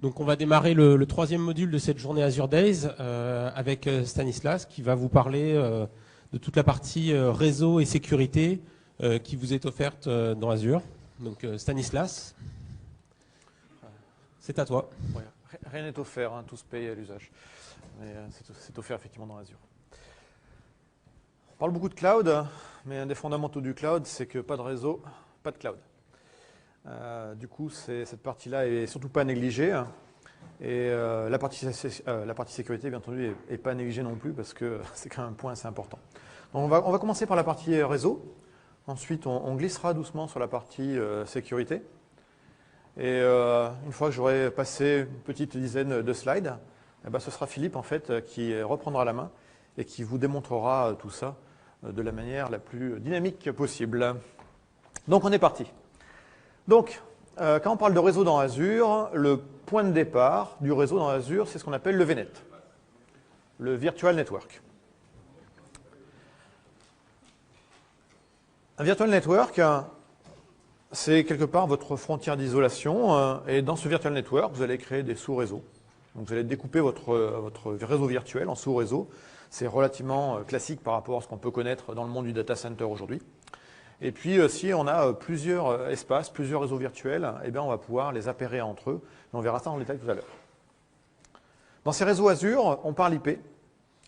Donc on va démarrer le troisième module de cette journée Azure Days avec Stanislas qui va vous parler de toute la partie réseau et sécurité qui vous est offerte dans Azure. Donc Stanislas, c'est à toi. Ouais, rien n'est offert, hein, tout se paye à l'usage. Mais c'est offert effectivement dans Azure. On parle beaucoup de cloud, mais un des fondamentaux du cloud, c'est que pas de réseau, pas de cloud. Du coup, cette partie-là est surtout pas négligée. Et la partie sécurité, bien entendu, n'est pas négligée non plus parce que c'est quand même un point assez important. Donc on va commencer par la partie réseau. Ensuite, on glissera doucement sur la partie sécurité. Et une fois que j'aurai passé une petite dizaine de slides, eh ben, ce sera Philippe en fait qui reprendra la main et qui vous démontrera tout ça de la manière la plus dynamique possible. Donc on est parti. Donc, quand on parle de réseau dans Azure, le point de départ du réseau dans Azure, c'est ce qu'on appelle le VNet, le Virtual Network. Un Virtual Network, c'est quelque part votre frontière d'isolation. Et dans ce Virtual Network, vous allez créer des sous-réseaux. Donc vous allez découper votre réseau virtuel en sous-réseaux. C'est relativement classique par rapport à ce qu'on peut connaître dans le monde du data center aujourd'hui. Et puis, si on a plusieurs espaces, plusieurs réseaux virtuels, eh bien, on va pouvoir les appairer entre eux. Et on verra ça en détail tout à l'heure. Dans ces réseaux Azure, on parle IP.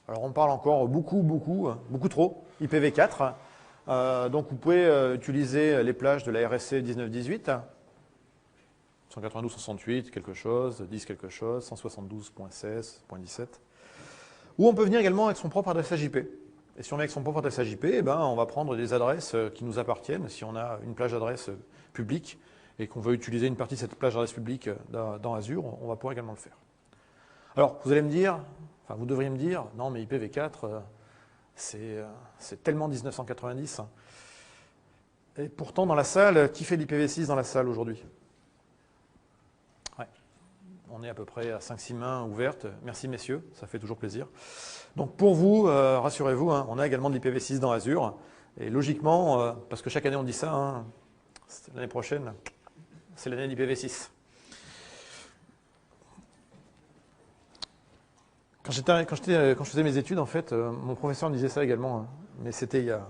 Alors, on parle encore beaucoup trop, IPv4. Donc, vous pouvez utiliser les plages de la RSC 1918, 192.168 quelque chose, 10 quelque chose, 172.16.17. Ou on peut venir également avec son propre adressage IP. Et si on vient avec son propre adressage IP, eh ben, on va prendre des adresses qui nous appartiennent. Si on a une plage d'adresse publique et qu'on veut utiliser une partie de cette plage d'adresse publique dans Azure, on va pouvoir également le faire. Alors, vous allez me dire, enfin vous devriez me dire, non mais IPv4, c'est tellement 1990. Et pourtant, dans la salle, qui fait l'IPv6 dans la salle aujourd'hui? Ouais. On est à peu près à 5-6 mains ouvertes. Merci messieurs, ça fait toujours plaisir. Donc pour vous, rassurez-vous, hein, on a également de l'IPv6 dans Azure. Et logiquement, parce que chaque année on dit ça, hein, l'année prochaine, c'est l'année de l'IPv6. Quand je faisais mes études, en fait, mon professeur me disait ça également, hein, mais c'était il y a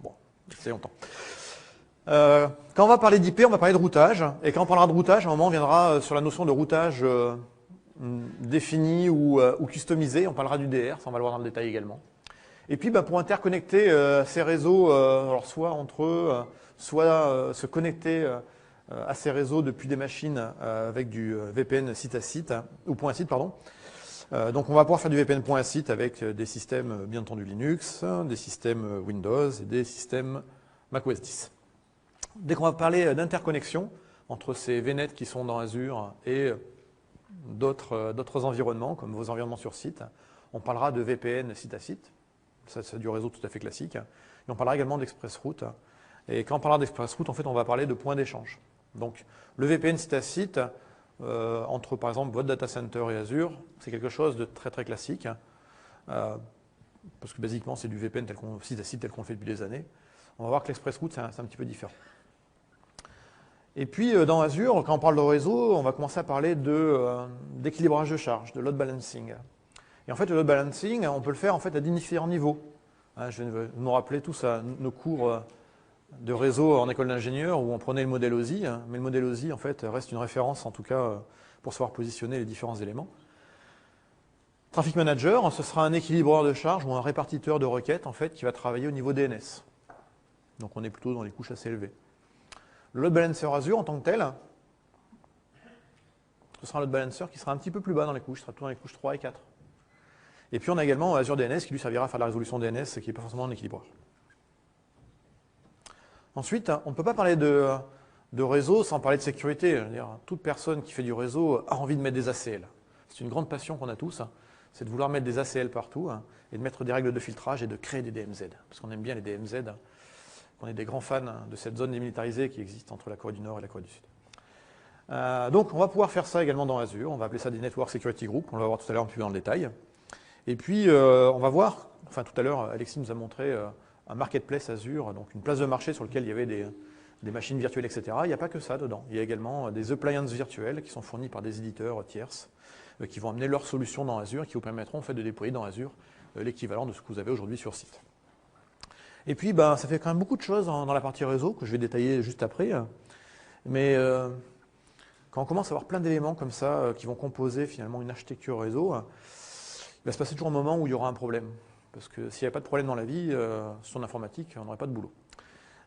bon, c'est longtemps. Quand on va parler d'IP, on va parler de routage. Et quand on parlera de routage, à un moment, on viendra sur la notion de routage défini ou customisé. On parlera du DR, ça on va le voir dans le détail également. Et puis, pour interconnecter ces réseaux, alors soit entre eux, soit se connecter à ces réseaux depuis des machines avec du VPN site à site, ou point à site, pardon. Donc on va pouvoir faire du VPN point à site avec des systèmes, bien entendu, Linux, des systèmes Windows et des systèmes macOS 10. Dès qu'on va parler d'interconnexion entre ces VNet qui sont dans Azure et d'autres environnements, comme vos environnements sur site, on parlera de VPN site à site. Ça, c'est du réseau tout à fait classique. Et on parlera également d'ExpressRoute. Et quand on parlera d'ExpressRoute, en fait, on va parler de points d'échange. Donc, le VPN site à site, entre, par exemple, votre data center et Azure, c'est quelque chose de très, très classique. Parce que, basiquement, c'est du VPN site à site tel qu'on le fait depuis des années. On va voir que l'ExpressRoute, c'est un petit peu différent. Et puis, dans Azure, quand on parle de réseau, on va commencer à parler d'équilibrage de charge, de load balancing. Et en fait, le load balancing, on peut le faire en fait, à différents niveaux. Je vais nous rappeler tous à nos cours de réseau en école d'ingénieur où on prenait le modèle OSI. Mais le modèle OSI, en fait, reste une référence, en tout cas, pour savoir positionner les différents éléments. Traffic Manager, ce sera un équilibreur de charge ou un répartiteur de requêtes, en fait, qui va travailler au niveau DNS. Donc, on est plutôt dans les couches assez élevées. Le load balancer Azure en tant que tel, ce sera un load balancer qui sera un petit peu plus bas dans les couches, sera plutôt dans les couches 3 et 4. Et puis on a également Azure DNS qui lui servira à faire la résolution DNS qui n'est pas forcément en équilibreur. Ensuite, on ne peut pas parler de réseau sans parler de sécurité. Je veux dire, toute personne qui fait du réseau a envie de mettre des ACL. C'est une grande passion qu'on a tous, c'est de vouloir mettre des ACL partout et de mettre des règles de filtrage et de créer des DMZ. Parce qu'on aime bien les DMZ. On est des grands fans de cette zone démilitarisée qui existe entre la Corée du Nord et la Corée du Sud. Donc on va pouvoir faire ça également dans Azure, on va appeler ça des Network Security Group, on va voir tout à l'heure un peu plus dans le détail. Et puis on va voir, enfin tout à l'heure Alexis nous a montré un marketplace Azure, donc une place de marché sur laquelle il y avait des machines virtuelles, etc. Il n'y a pas que ça dedans. Il y a également des appliances virtuelles qui sont fournies par des éditeurs tierces qui vont amener leurs solutions dans Azure et qui vous permettront en fait, de déployer dans Azure l'équivalent de ce que vous avez aujourd'hui sur site. Et puis, ça fait quand même beaucoup de choses dans la partie réseau que je vais détailler juste après. Mais quand on commence à avoir plein d'éléments comme ça qui vont composer finalement une architecture réseau, il va se passer toujours un moment où il y aura un problème. Parce que s'il n'y a pas de problème dans la vie, sur l'informatique, on n'aurait pas de boulot.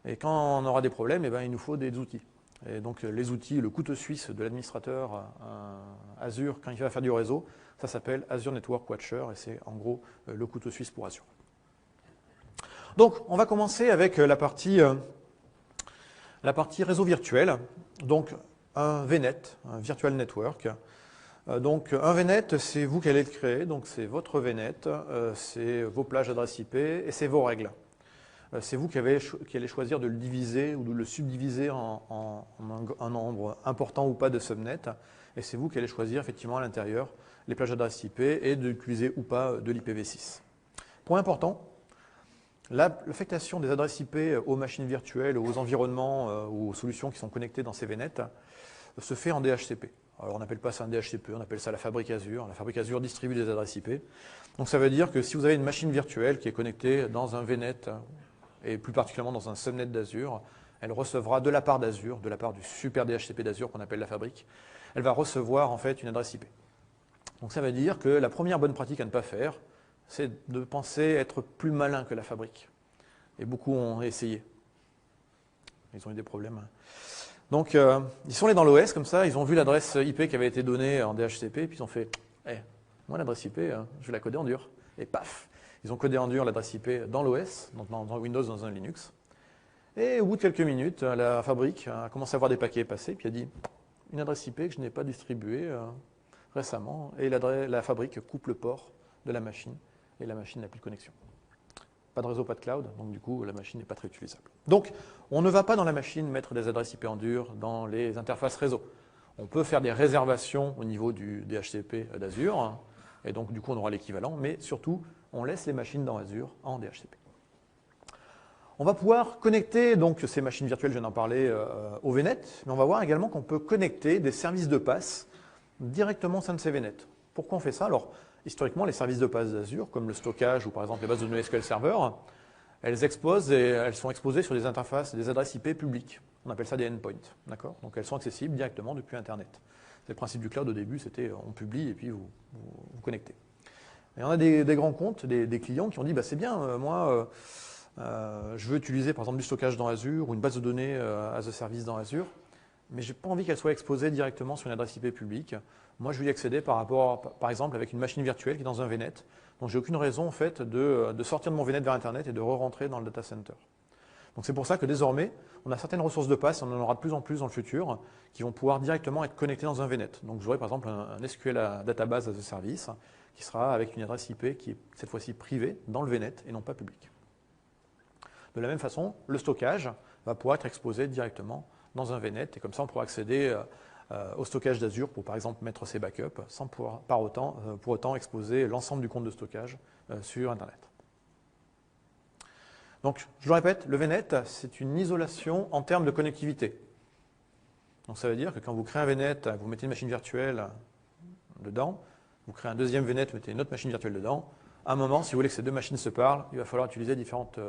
Et quand on aura des problèmes, il nous faut des outils. Et donc les outils, le couteau suisse de l'administrateur Azure, quand il va faire du réseau, ça s'appelle Azure Network Watcher, et c'est en gros le couteau suisse pour Azure. Donc on va commencer avec la partie réseau virtuel. Donc un VNet, un Virtual Network. Donc un VNet, c'est vous qui allez le créer, donc c'est votre VNet, c'est vos plages d'adresse IP et c'est vos règles. C'est vous qui allez choisir de le diviser ou de le subdiviser en un nombre important ou pas de subnets. Et c'est vous qui allez choisir effectivement à l'intérieur les plages d'adresse IP et d'utiliser ou pas de l'IPv6. Point important, l'affectation des adresses IP aux machines virtuelles, aux environnements ou aux solutions qui sont connectées dans ces VNet se fait en DHCP. Alors on n'appelle pas ça un DHCP, on appelle ça la fabrique Azure. La fabrique Azure distribue des adresses IP. Donc ça veut dire que si vous avez une machine virtuelle qui est connectée dans un VNet, et plus particulièrement dans un subnet d'Azure, elle recevra de la part d'Azure, de la part du super DHCP d'Azure qu'on appelle la fabrique, elle va recevoir en fait une adresse IP. Donc ça veut dire que la première bonne pratique à ne pas faire, c'est de penser être plus malin que la fabrique. Et beaucoup ont essayé. Ils ont eu des problèmes. Donc ils sont allés dans l'OS comme ça, ils ont vu l'adresse IP qui avait été donnée en DHCP, puis ils ont fait moi l'adresse IP, je vais la coder en dur. Et paf, ils ont codé en dur l'adresse IP dans l'OS, donc dans Windows, dans un Linux. Et au bout de quelques minutes, la fabrique a commencé à voir des paquets passer, puis a dit une adresse IP que je n'ai pas distribuée récemment, et la fabrique coupe le port de la machine, et la machine n'a plus de connexion. Pas de réseau, pas de cloud, donc du coup la machine n'est pas très utilisable. Donc on ne va pas dans la machine mettre des adresses IP en dur dans les interfaces réseau. On peut faire des réservations au niveau du DHCP d'Azure, et donc du coup on aura l'équivalent, mais surtout on laisse les machines dans Azure en DHCP. On va pouvoir connecter donc ces machines virtuelles, je viens d'en parler, au VNet, mais on va voir également qu'on peut connecter des services de passe directement au sein de ces VNet. Pourquoi on fait ça? Alors, historiquement, les services de passe d'Azure, comme le stockage ou par exemple les bases de données SQL Server, elles sont exposées sur des interfaces, des adresses IP publiques. On appelle ça des endpoints. Donc elles sont accessibles directement depuis Internet. C'est le principe du cloud au début, c'était on publie et puis vous connectez. Et on a des grands comptes, des clients qui ont dit c'est bien, moi je veux utiliser par exemple du stockage dans Azure ou une base de données as a service dans Azure, mais je n'ai pas envie qu'elle soit exposée directement sur une adresse IP publique. Moi, je vais y accéder par exemple, avec une machine virtuelle qui est dans un VNet. Donc, j'ai aucune raison, en fait, de sortir de mon VNet vers Internet et de re-rentrer dans le data center. Donc, c'est pour ça que désormais, on a certaines ressources de passe, et on en aura de plus en plus dans le futur, qui vont pouvoir directement être connectées dans un VNet. Donc, j'aurai par exemple un SQL database as a service qui sera avec une adresse IP qui est cette fois-ci privée dans le VNet et non pas publique. De la même façon, le stockage va pouvoir être exposé directement dans un VNet, et comme ça, on pourra accéder au stockage d'Azure pour, par exemple, mettre ses backups sans pour autant exposer l'ensemble du compte de stockage sur Internet. Donc, je le répète, le VNet, c'est une isolation en termes de connectivité. Donc, ça veut dire que quand vous créez un VNet, vous mettez une machine virtuelle dedans, vous créez un deuxième VNet, vous mettez une autre machine virtuelle dedans. À un moment, si vous voulez que ces deux machines se parlent, il va falloir utiliser différentes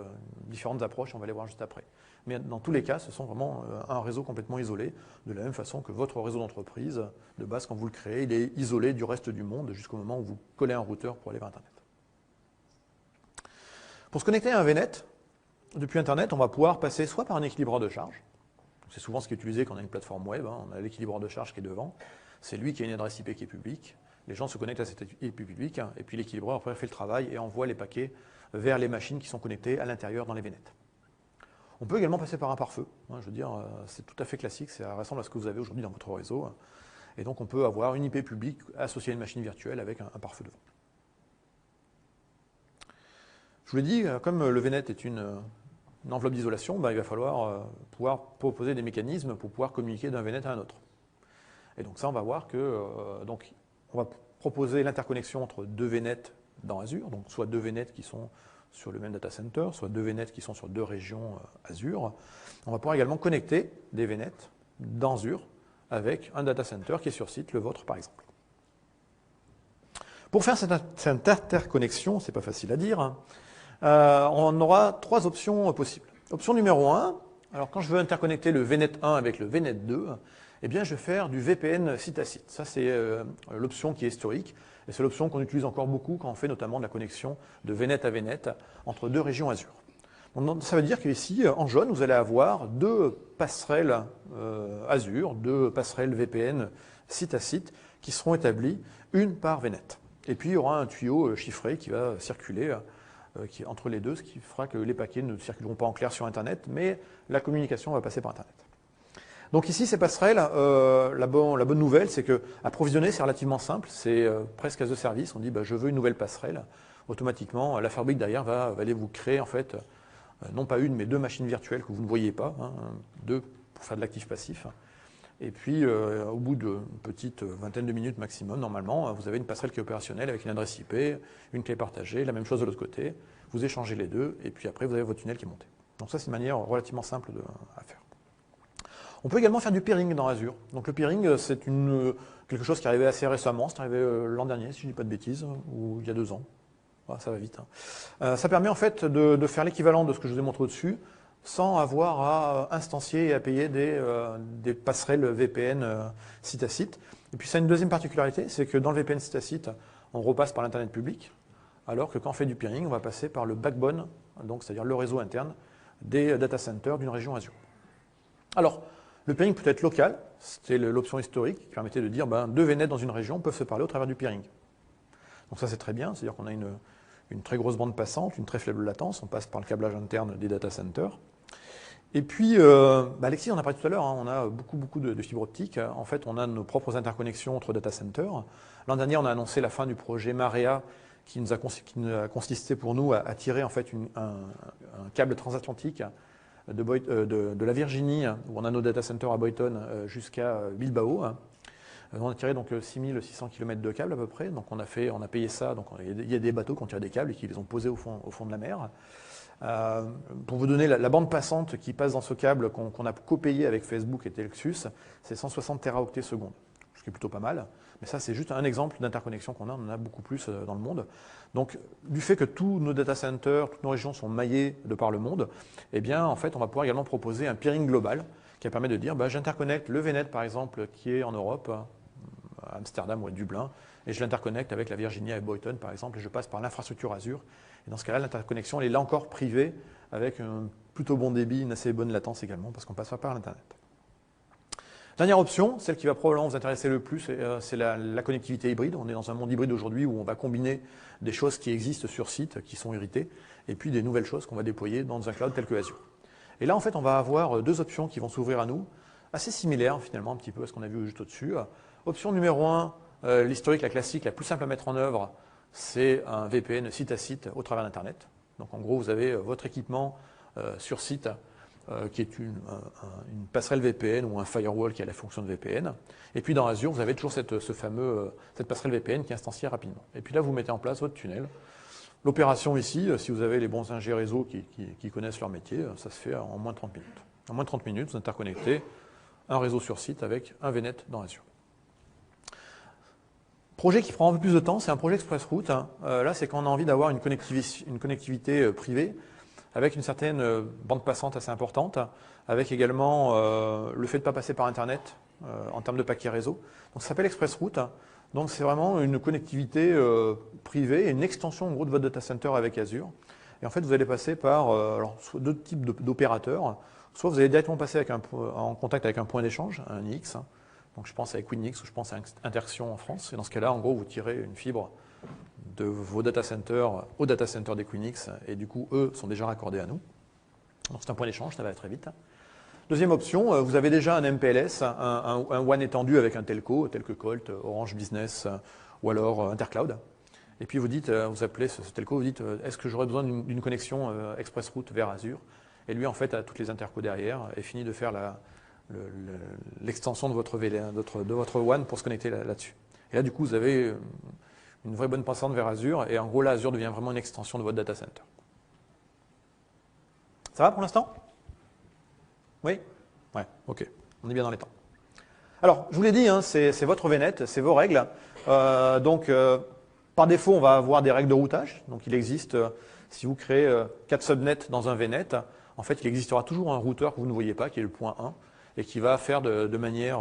approches, on va les voir juste après. Mais dans tous les cas, ce sont vraiment un réseau complètement isolé, de la même façon que votre réseau d'entreprise, de base, quand vous le créez, il est isolé du reste du monde jusqu'au moment où vous collez un routeur pour aller vers Internet. Pour se connecter à un VNet, depuis Internet, on va pouvoir passer soit par un équilibreur de charge, c'est souvent ce qui est utilisé quand on a une plateforme web, on a l'équilibreur de charge qui est devant, c'est lui qui a une adresse IP qui est publique, les gens se connectent à cette IP publique, et puis l'équilibreur après fait le travail et envoie les paquets vers les machines qui sont connectées à l'intérieur dans les VNet. On peut également passer par un pare-feu. Je veux dire, c'est tout à fait classique, ça ressemble à ce que vous avez aujourd'hui dans votre réseau. Et donc on peut avoir une IP publique associée à une machine virtuelle avec un pare-feu devant. Je vous l'ai dit, comme le VNet est une enveloppe d'isolation, il va falloir pouvoir proposer des mécanismes pour pouvoir communiquer d'un VNet à un autre. Et donc ça, on va voir que on va proposer l'interconnexion entre deux VNet dans Azure, donc soit deux VNet qui sont sur le même data center, soit 2 VNet qui sont sur 2 régions Azure. On va pouvoir également connecter des VNet dans Azure avec un data center qui est sur site, le vôtre par exemple. Pour faire cette interconnexion, c'est pas facile à dire, hein, on aura 3 options possibles. Option numéro 1, alors quand je veux interconnecter le VNet 1 avec le VNet 2, eh bien je vais faire du VPN site à site. Ça c'est l'option qui est historique et c'est l'option qu'on utilise encore beaucoup quand on fait notamment de la connexion de VNet à VNet entre 2 régions Azure. Donc, ça veut dire qu'ici, en jaune, vous allez avoir 2 passerelles Azure, 2 passerelles VPN site à site qui seront établies, une par VNet. Et puis il y aura un tuyau chiffré qui va circuler entre les deux, ce qui fera que les paquets ne circuleront pas en clair sur Internet, mais la communication va passer par Internet. Donc ici, ces passerelles, la bonne nouvelle, c'est que approvisionner, c'est relativement simple, c'est presque as a service. On dit, je veux une nouvelle passerelle. Automatiquement, la fabrique derrière va aller vous créer, en fait, non pas une, mais 2 machines virtuelles que vous ne voyez pas, 2 pour faire de l'actif-passif. Et puis, au bout d'une petite vingtaine de minutes maximum, normalement, vous avez une passerelle qui est opérationnelle avec une adresse IP, une clé partagée, la même chose de l'autre côté. Vous échangez les deux, et puis après, vous avez votre tunnel qui est monté. Donc ça, c'est une manière relativement simple à faire. On peut également faire du peering dans Azure. Donc le peering, c'est quelque chose qui est arrivé assez récemment. C'est arrivé l'an dernier, si je ne dis pas de bêtises, ou il y a 2 ans. Ah, ça va vite. Hein. Ça permet en fait de faire l'équivalent de ce que je vous ai montré au-dessus, sans avoir à instancier et à payer des passerelles VPN site à site. Et puis ça a une deuxième particularité, c'est que dans le VPN site à site, on repasse par l'Internet public, alors que quand on fait du peering, on va passer par le backbone, donc c'est-à-dire le réseau interne des data centers d'une région Azure. Alors, le peering peut être local, c'était l'option historique qui permettait de dire 2 VNet dans une région peuvent se parler au travers du peering. Donc ça c'est très bien, c'est-à-dire qu'on a une très grosse bande passante, une très faible latence, on passe par le câblage interne des data centers. Et puis, Alexis en a parlé tout à l'heure, hein, on a beaucoup de fibres optiques. En fait, on a nos propres interconnexions entre data centers. L'an dernier, on a annoncé la fin du projet Marea qui nous a consisté pour nous à tirer en fait un câble transatlantique de la Virginie, où on a nos data centers à Boyton, jusqu'à Bilbao. On a tiré donc 6600 km de câbles à peu près, donc on a payé ça, donc il y a des bateaux qui ont tiré des câbles et qui les ont posés au fond de la mer. Pour vous donner la bande passante qui passe dans ce câble qu'on a copayé avec Facebook et Telexus, c'est 160 Teraoctets secondes, ce qui est plutôt pas mal. Mais ça, c'est juste un exemple d'interconnexion qu'on a, on en a beaucoup plus dans le monde. Donc, du fait que tous nos data centers, toutes nos régions sont maillées de par le monde, eh bien, en fait, on va pouvoir également proposer un peering global qui permet de dire, j'interconnecte le VNet, par exemple, qui est en Europe, à Amsterdam ou à Dublin, et je l'interconnecte avec la Virginie et Boyton, par exemple, et je passe par l'infrastructure Azure. Et dans ce cas-là, l'interconnexion, elle est là encore privée, avec un plutôt bon débit, une assez bonne latence également, parce qu'on passe pas par l'Internet. Dernière option, celle qui va probablement vous intéresser le plus, c'est la connectivité hybride. On est dans un monde hybride aujourd'hui où on va combiner des choses qui existent sur site, qui sont héritées, et puis des nouvelles choses qu'on va déployer dans un cloud tel que Azure. Et là, en fait, on va avoir 2 options qui vont s'ouvrir à nous, assez similaires finalement un petit peu à ce qu'on a vu juste au-dessus. Option numéro 1, l'historique, la classique, la plus simple à mettre en œuvre, c'est un VPN site à site au travers d'Internet. Donc en gros, vous avez votre équipement sur site qui est une passerelle VPN ou un firewall qui a la fonction de VPN. Et puis dans Azure, vous avez toujours cette passerelle VPN qui est instanciée rapidement. Et puis là, vous mettez en place votre tunnel. L'opération ici, si vous avez les bons ingénieurs réseau qui connaissent leur métier, ça se fait en moins de 30 minutes. En moins de 30 minutes, vous interconnectez un réseau sur site avec un VNet dans Azure. Projet qui prend un peu plus de temps, c'est un projet ExpressRoute. Là, c'est quand on a envie d'avoir une connectivité privée avec une certaine bande passante assez importante, avec également le fait de ne pas passer par Internet en termes de paquets réseau. Donc ça s'appelle ExpressRoute. Donc c'est vraiment une connectivité privée et une extension en gros de votre data center avec Azure. Et en fait, vous allez passer par soit 2 types d'opérateurs. Soit vous allez directement passer en contact avec un point d'échange, un IX. Donc je pense à Equinix ou je pense à Interxion en France. Et dans ce cas-là, en gros, vous tirez une fibre de vos data centers au data center d'Equinix. Et du coup, eux sont déjà raccordés à nous. Donc c'est un point d'échange, ça va aller très vite. Deuxième option, vous avez déjà un MPLS, un WAN étendu avec un telco, tel que Colt, Orange Business ou alors Intercloud. Et puis vous appelez ce telco, vous dites, est-ce que j'aurais besoin d'une connexion ExpressRoute vers Azure? Et lui, en fait, a toutes les intercos derrière et finit de faire l'extension de votre WAN pour se connecter là-dessus. Et là, du coup, vous avez une vraie bonne passante vers Azure. Et en gros, là, Azure devient vraiment une extension de votre data center. Ça va pour l'instant? Oui? Ouais, ok. On est bien dans les temps. Alors, je vous l'ai dit, hein, c'est votre VNet, c'est vos règles. Par défaut, on va avoir des règles de routage. Donc, il existe, si vous créez 4 subnets dans un VNet, en fait, il existera toujours un routeur que vous ne voyez pas, qui est le point 1, et qui va faire de manière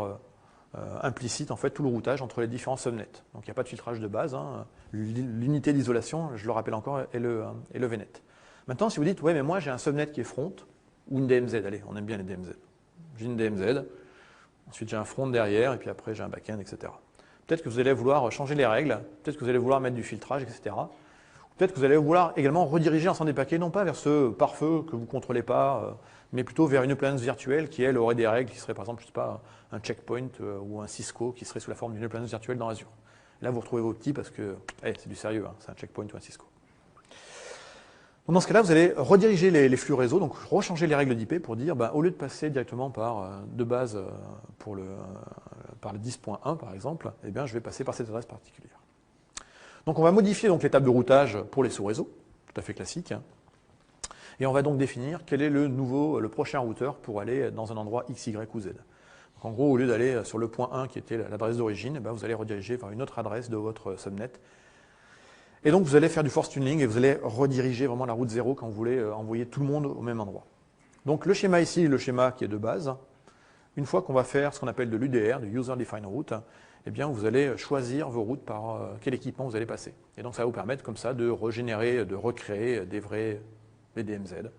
implicite en fait, tout le routage entre les différents subnets. Donc, il n'y a pas de filtrage de base. Hein. L'unité d'isolation, je le rappelle encore, est le VNet. Maintenant, si vous dites, ouais, mais moi, j'ai un subnet qui est front, ou une DMZ, allez, on aime bien les DMZ. J'ai une DMZ, ensuite j'ai un front derrière, et puis après j'ai un back-end, etc. Peut-être que vous allez vouloir changer les règles, peut-être que vous allez vouloir mettre du filtrage, etc. Peut-être que vous allez vouloir également rediriger l'ensemble des paquets, non pas vers ce pare-feu que vous ne contrôlez pas, mais plutôt vers une appliance virtuelle qui, elle, aurait des règles qui seraient par exemple, je sais pas, un checkpoint ou un Cisco qui serait sous la forme d'une appliance virtuelle dans Azure. Là, vous retrouvez vos petits parce que c'est du sérieux, hein, c'est un checkpoint ou un Cisco. Donc, dans ce cas-là, vous allez rediriger les flux réseau, donc rechanger les règles d'IP pour dire, au lieu de passer directement de base par le 10.1 par exemple, eh bien, je vais passer par cette adresse particulière. Donc on va modifier donc, l'étape de routage pour les sous-réseaux, tout à fait classique. Et on va donc définir quel est le prochain routeur pour aller dans un endroit X, Y ou Z. Donc, en gros, au lieu d'aller sur le point 1 qui était l'adresse d'origine, vous allez rediriger vers une autre adresse de votre subnet. Et donc vous allez faire du force tuning et vous allez rediriger vraiment la route 0 quand vous voulez envoyer tout le monde au même endroit. Donc le schéma ici est le schéma qui est de base. Une fois qu'on va faire ce qu'on appelle de l'UDR, du User Defined Route, eh bien, vous allez choisir vos routes par quel équipement vous allez passer. Et donc ça va vous permettre comme ça de régénérer, de recréer des vrais DMZ,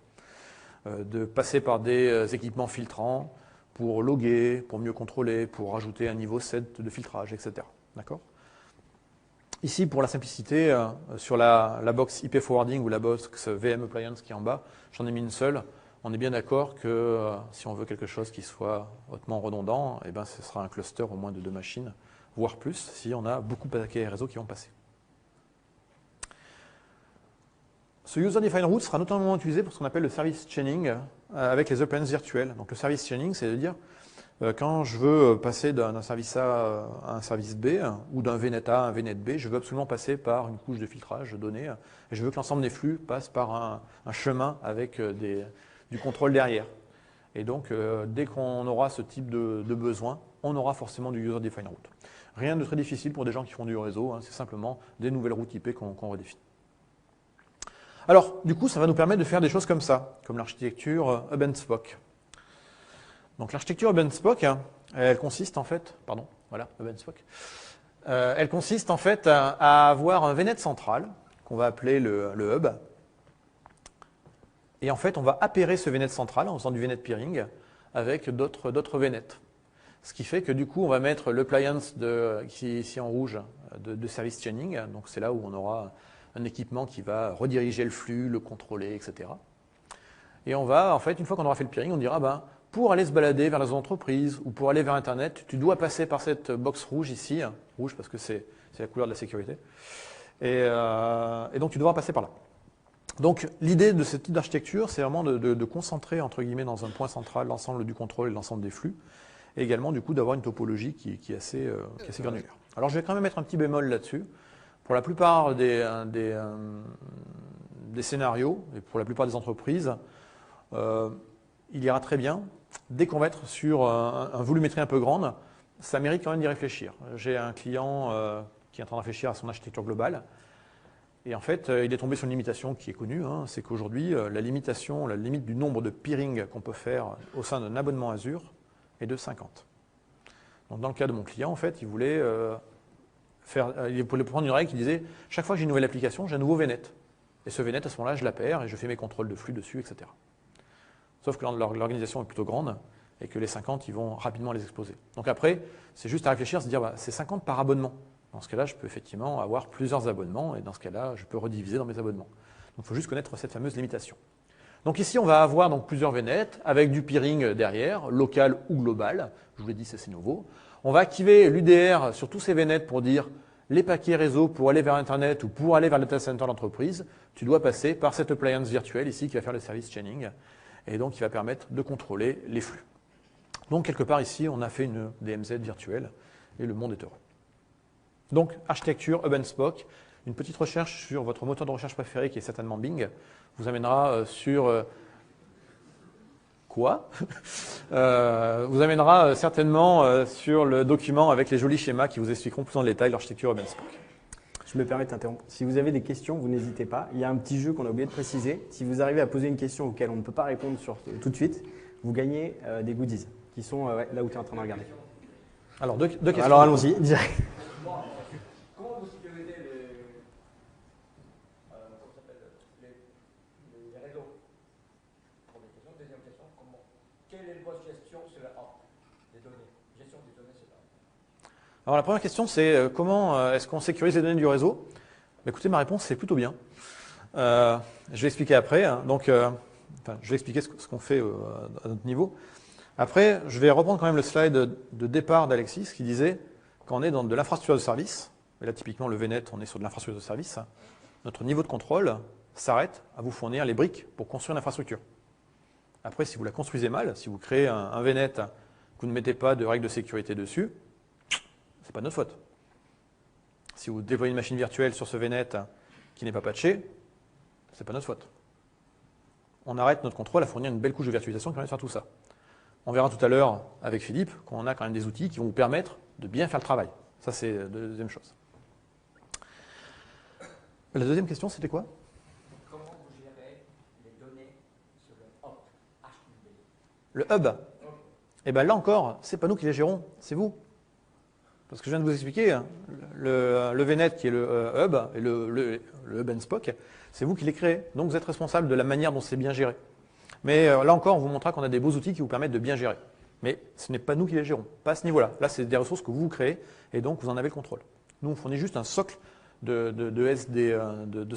de passer par des équipements filtrants pour loguer, pour mieux contrôler, pour rajouter un niveau 7 de filtrage, etc. D'accord ? Ici, pour la simplicité, sur la box IP Forwarding ou la box VM Appliance qui est en bas, j'en ai mis une seule. On est bien d'accord que si on veut quelque chose qui soit hautement redondant, eh ben, ce sera un cluster au moins de 2 machines, voire plus, si on a beaucoup de paquets réseau qui vont passer. Ce User Defined Route sera notamment utilisé pour ce qu'on appelle le service chaining avec les appliances virtuelles. Donc le service chaining, c'est de dire quand je veux passer d'un service A à un service B, ou d'un VNet A à un VNet B, je veux absolument passer par une couche de filtrage de données, et je veux que l'ensemble des flux passe par un chemin avec du contrôle derrière. Et donc, dès qu'on aura ce type de besoin, on aura forcément du User Defined Route. Rien de très difficile pour des gens qui font du réseau, hein, c'est simplement des nouvelles routes IP qu'on redéfinit. Alors, du coup, ça va nous permettre de faire des choses comme ça, comme l'architecture Hub and Spoke. Donc l'architecture Hub and Spoke, elle consiste en fait, Hub and Spoke, elle consiste en fait à avoir un VNet central qu'on va appeler le hub. Et en fait, on va appairer ce VNet central en faisant du VNet peering avec d'autres VNet. Ce qui fait que du coup, on va mettre l'appliance qui est ici en rouge de service chaining. Donc c'est là où on aura un équipement qui va rediriger le flux, le contrôler, etc. Et on va, en fait, une fois qu'on aura fait le peering, on dira, pour aller se balader vers la zone entreprise ou pour aller vers Internet, tu dois passer par cette box rouge ici, rouge parce que c'est la couleur de la sécurité. Et donc tu devras passer par là. Donc l'idée de ce type d'architecture, c'est vraiment de concentrer, entre guillemets, dans un point central l'ensemble du contrôle et l'ensemble des flux, et également du coup d'avoir une topologie qui est assez granulaire. Alors je vais quand même mettre un petit bémol là-dessus. Pour la plupart des scénarios, et pour la plupart des entreprises, il ira très bien. Dès qu'on va être sur un volumétrie un peu grande, ça mérite quand même d'y réfléchir. J'ai un client qui est en train de réfléchir à son architecture globale. Et en fait, il est tombé sur une limitation qui est connue, c'est qu'aujourd'hui, la limite du nombre de peering qu'on peut faire au sein d'un abonnement Azure est de 50. Donc dans le cas de mon client, en fait, il voulait prendre une règle qui disait chaque fois que j'ai une nouvelle application, j'ai un nouveau VNet. Et ce VNet, à ce moment-là, je l'appaire et je fais mes contrôles de flux dessus, etc. Sauf que l'organisation est plutôt grande et que les 50, ils vont rapidement les exposer. Donc après, c'est juste à réfléchir, se dire, c'est 50 par abonnement. Dans ce cas-là, je peux effectivement avoir plusieurs abonnements et dans ce cas-là, je peux rediviser dans mes abonnements. Donc il faut juste connaître cette fameuse limitation. Donc ici, on va avoir donc, plusieurs VNet avec du peering derrière, local ou global. Je vous l'ai dit, c'est nouveau. On va activer l'UDR sur tous ces VNet pour dire les paquets réseau pour aller vers Internet ou pour aller vers le data center d'entreprise, tu dois passer par cette appliance virtuelle ici qui va faire le service chaining et donc qui va permettre de contrôler les flux. Donc quelque part ici, on a fait une DMZ virtuelle et le monde est heureux. Donc architecture Hub and Spoke, une petite recherche sur votre moteur de recherche préféré qui est certainement Bing, vous amènera sur quoi vous amènera certainement sur le document avec les jolis schémas qui vous expliqueront plus en détail l'architecture UrbanSpock. Je me permets de t'interrompre. Si vous avez des questions, vous n'hésitez pas. Il y a un petit jeu qu'on a oublié de préciser. Si vous arrivez à poser une question auquel on ne peut pas répondre tout de suite, vous gagnez des goodies qui sont là où tu es en train de regarder. Alors, deux questions. Alors allons-y, direct. Comment vous sécurisez les réseaux? Première question. Deuxième question, quelle est votre gestion sur la des données? Gestion des données, c'est ça. Alors la première question, c'est comment est-ce qu'on sécurise les données du réseau? Écoutez, ma réponse, c'est plutôt bien. Je vais expliquer après. Hein. Donc, je vais expliquer ce qu'on fait à notre niveau. Après, je vais reprendre quand même le slide de départ d'Alexis qui disait quand on est dans de l'infrastructure de service, et là typiquement le VNet, on est sur de l'infrastructure de service, notre niveau de contrôle s'arrête à vous fournir les briques pour construire l'infrastructure. Après, si vous la construisez mal, si vous créez un VNet, que vous ne mettez pas de règles de sécurité dessus, c'est pas de notre faute. Si vous déployez une machine virtuelle sur ce VNet qui n'est pas patché, c'est pas notre faute. On arrête notre contrôle à fournir une belle couche de virtualisation qui permet de faire tout ça. On verra tout à l'heure avec Philippe qu'on a quand même des outils qui vont vous permettre de bien faire le travail. Ça, c'est la deuxième chose. La deuxième question, c'était quoi? Comment vous gérez les données sur le hub? Le hub. Eh bien là encore, c'est pas nous qui les gérons, c'est vous. Parce que je viens de vous expliquer, le VNet qui est le hub et le UrbanSpock, c'est vous qui les créez. Donc vous êtes responsable de la manière dont c'est bien géré. Mais là encore, on vous montrera qu'on a des beaux outils qui vous permettent de bien gérer. Mais ce n'est pas nous qui les gérons, pas à ce niveau-là. Là, c'est des ressources que vous créez et donc vous en avez le contrôle. Nous, on fournit juste un socle de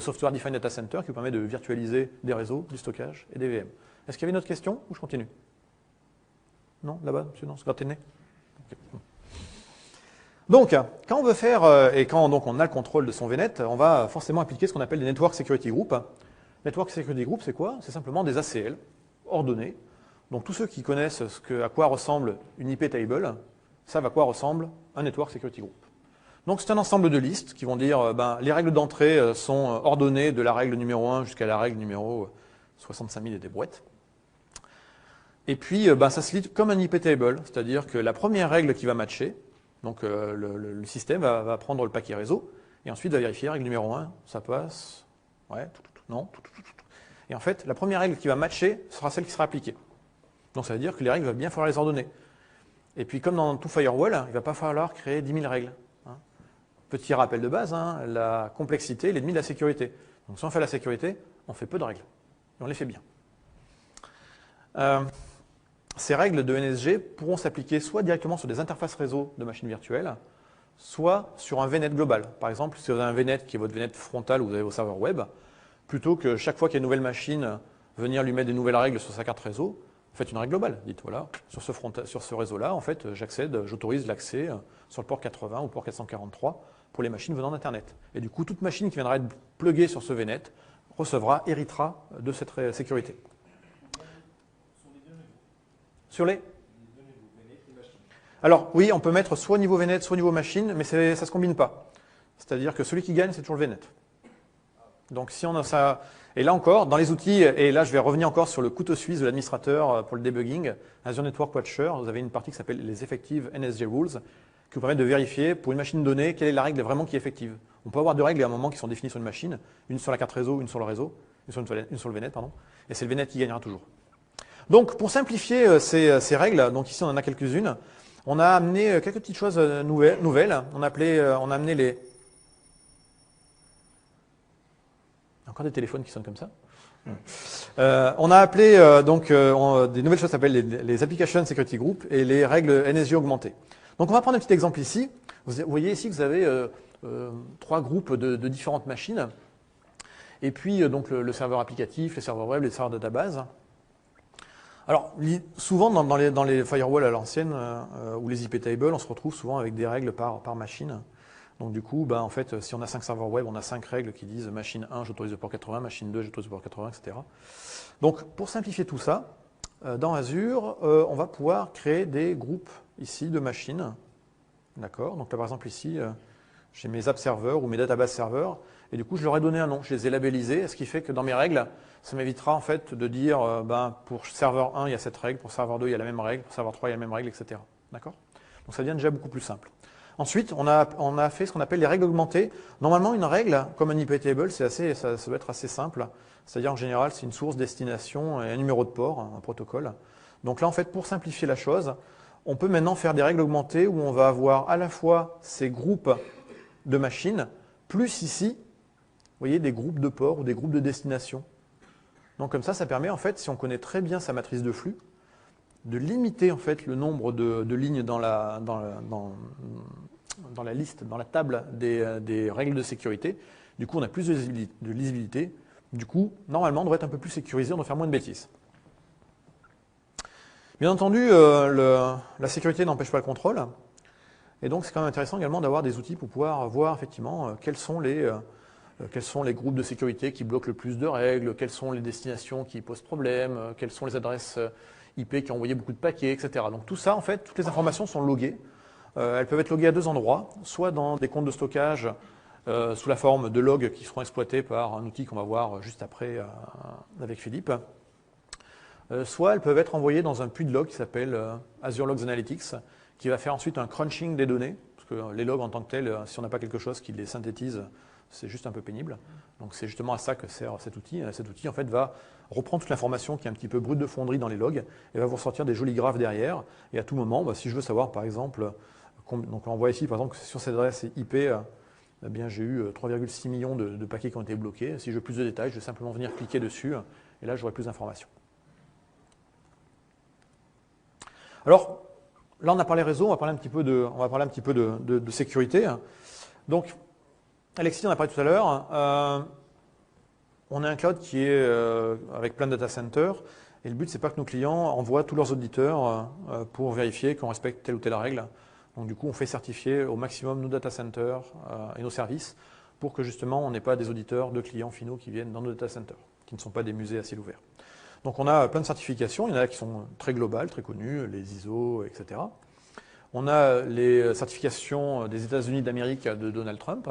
Software Defined Data Center qui vous permet de virtualiser des réseaux, du stockage et des VM. Est-ce qu'il y avait une autre question ou je continue? Non, là-bas, monsieur, non, c'est gratter le nez. Okay. Donc, quand on veut faire, et quand donc, on a le contrôle de son VNet, on va forcément appliquer ce qu'on appelle des Network Security Group. Network Security Group, c'est quoi? C'est simplement des ACL ordonnés. Donc, tous ceux qui connaissent à quoi ressemble une IP table savent à quoi ressemble un Network Security Group. Donc, c'est un ensemble de listes qui vont dire les règles d'entrée sont ordonnées de la règle numéro 1 jusqu'à la règle numéro 65 000 et des brouettes. Et puis, ça se lit comme un IP table, c'est-à-dire que la première règle qui va matcher, donc le système va prendre le paquet réseau et ensuite va vérifier règle numéro 1, ça passe, ouais, non, et en fait, la première règle qui va matcher sera celle qui sera appliquée. Donc ça veut dire que les règles, il va bien falloir les ordonner. Et puis comme dans tout firewall, il ne va pas falloir créer 10 000 règles. Hein. Petit rappel de base, la complexité est l'ennemi de la sécurité. Donc si on fait la sécurité, on fait peu de règles. Et on les fait bien. Ces règles de NSG pourront s'appliquer soit directement sur des interfaces réseau de machines virtuelles, soit sur un VNet global. Par exemple, si vous avez un VNet qui est votre VNet frontal où vous avez vos serveurs web, plutôt que chaque fois qu'il y a une nouvelle machine, venir lui mettre des nouvelles règles sur sa carte réseau, faites une règle globale. Dites, voilà, sur ce réseau-là, en fait, j'autorise l'accès sur le port 80 ou port 443 pour les machines venant d'Internet. Et du coup, toute machine qui viendra être pluguée sur ce VNet héritera de cette sécurité. Sur les Alors, oui, on peut mettre soit au niveau VNet, soit au niveau machine, mais ça ne se combine pas. C'est-à-dire que celui qui gagne, c'est toujours le VNet. Donc, si on a ça... Et là encore, dans les outils, et là, je vais revenir encore sur le couteau suisse de l'administrateur pour le debugging, Azure Network Watcher, vous avez une partie qui s'appelle les Effective NSG Rules, qui vous permettent de vérifier pour une machine donnée quelle est la règle vraiment qui est effective. On peut avoir deux règles à un moment qui sont définies sur une machine, une sur la carte réseau, une sur le réseau, une sur le VNet, pardon, et c'est le VNet qui gagnera toujours. Donc, pour simplifier ces règles, donc ici on en a quelques-unes, on a amené quelques petites choses nouvelles. On a amené les... Encore des téléphones qui sonnent comme ça. On a appelé des nouvelles choses qui s'appellent les Application Security Group et les règles NSG augmentées. Donc on va prendre un petit exemple ici. Vous voyez ici que vous avez 3 groupes de différentes machines. Et puis donc le serveur applicatif, les serveurs web, les serveurs de database. Alors souvent dans les firewalls à l'ancienne ou les IP tables, on se retrouve souvent avec des règles par machine. Donc du coup, en fait, si on a 5 serveurs web, on a 5 règles qui disent machine 1, j'autorise le port 80, machine 2, j'autorise le port 80, etc. Donc pour simplifier tout ça, dans Azure, on va pouvoir créer des groupes ici de machines. D'accord. Donc là par exemple ici, j'ai mes app serveurs ou mes database serveurs, et du coup, je leur ai donné un nom, je les ai labellisés, ce qui fait que dans mes règles, ça m'évitera en fait de dire, pour serveur 1, il y a cette règle, pour serveur 2, il y a la même règle, pour serveur 3, il y a la même règle, etc. D'accord? Donc ça devient déjà beaucoup plus simple. Ensuite, on a fait ce qu'on appelle les règles augmentées. Normalement, une règle, comme un IP table, ça doit être assez simple. C'est-à-dire, en général, c'est une source, destination et un numéro de port, un protocole. Donc là, en fait, pour simplifier la chose, on peut maintenant faire des règles augmentées où on va avoir à la fois ces groupes de machines, plus ici, vous voyez, des groupes de ports ou des groupes de destination. Donc comme ça permet, en fait, si on connaît très bien sa matrice de flux, de limiter en fait le nombre de lignes dans la liste, dans la table des règles de sécurité. Du coup, on a plus de lisibilité. Du coup, normalement, on devrait être un peu plus sécurisé, on doit faire moins de bêtises. Bien entendu, la sécurité n'empêche pas le contrôle. Et donc, c'est quand même intéressant également d'avoir des outils pour pouvoir voir effectivement quels sont les groupes de sécurité qui bloquent le plus de règles, quelles sont les destinations qui posent problème, quelles sont les adresses IP qui ont envoyé beaucoup de paquets, etc. Donc tout ça, en fait, toutes les informations sont loguées. Elles peuvent être loguées à deux endroits, soit dans des comptes de stockage sous la forme de logs qui seront exploités par un outil qu'on va voir juste après avec Philippe, soit elles peuvent être envoyées dans un puits de logs qui s'appelle Azure Logs Analytics, qui va faire ensuite un crunching des données, parce que les logs en tant que tels, si on n'a pas quelque chose qui les synthétise, c'est juste un peu pénible. Donc c'est justement à ça que sert cet outil. Cet outil en fait va reprendre toute l'information qui est un petit peu brute de fonderie dans les logs et va vous ressortir des jolis graphes derrière. Et à tout moment, si je veux savoir par exemple, donc on voit ici par exemple que sur cette adresse IP, eh bien j'ai eu 3,6 millions de paquets qui ont été bloqués. Si je veux plus de détails, je vais simplement venir cliquer dessus et là j'aurai plus d'informations. Alors là on a parlé réseau, on va parler un petit peu de sécurité. Donc Alexis en a parlé tout à l'heure. On a un cloud qui est avec plein de data centers. Et le but, c'est pas que nos clients envoient tous leurs auditeurs pour vérifier qu'on respecte telle ou telle règle. Donc du coup, on fait certifier au maximum nos data centers et nos services pour que justement, on n'ait pas des auditeurs de clients finaux qui viennent dans nos data centers, qui ne sont pas des musées à ciel ouvert. Donc on a plein de certifications. Il y en a qui sont très globales, très connues, les ISO, etc. On a les certifications des États-Unis d'Amérique de Donald Trump.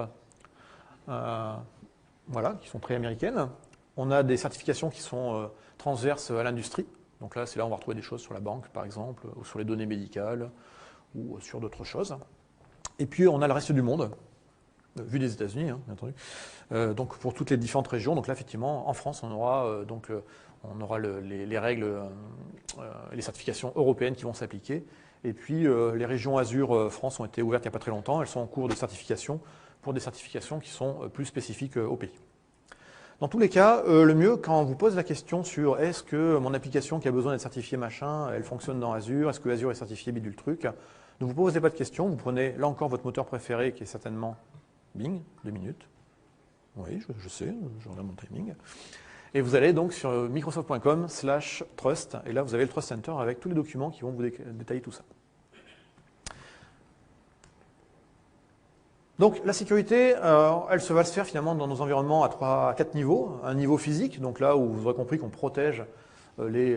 Voilà, qui sont très américaines. On a des certifications qui sont transverses à l'industrie. Donc là, c'est là où on va retrouver des choses sur la banque, par exemple, ou sur les données médicales, ou sur d'autres choses. Et puis, on a le reste du monde, vu des États-Unis, hein, bien entendu. Donc, pour toutes les différentes régions. Donc là, effectivement, en France, on aura, les règles, les certifications européennes qui vont s'appliquer. Et puis, les régions Azure France ont été ouvertes il n'y a pas très longtemps. Elles sont en cours de certification pour des certifications qui sont plus spécifiques au pays. Dans tous les cas, le mieux, quand on vous pose la question sur est-ce que mon application qui a besoin d'être certifiée machin, elle fonctionne dans Azure, est-ce que Azure est certifié bidule truc, ne vous posez pas de questions, vous prenez là encore votre moteur préféré qui est certainement Bing, 2 minutes. Oui, je sais, je regarde mon timing. Et vous allez donc sur microsoft.com/trust, et là vous avez le Trust Center avec tous les documents qui vont vous détailler tout ça. Donc la sécurité, elle va se faire finalement dans nos environnements à 4 niveaux. Un niveau physique, donc là où vous aurez compris qu'on protège les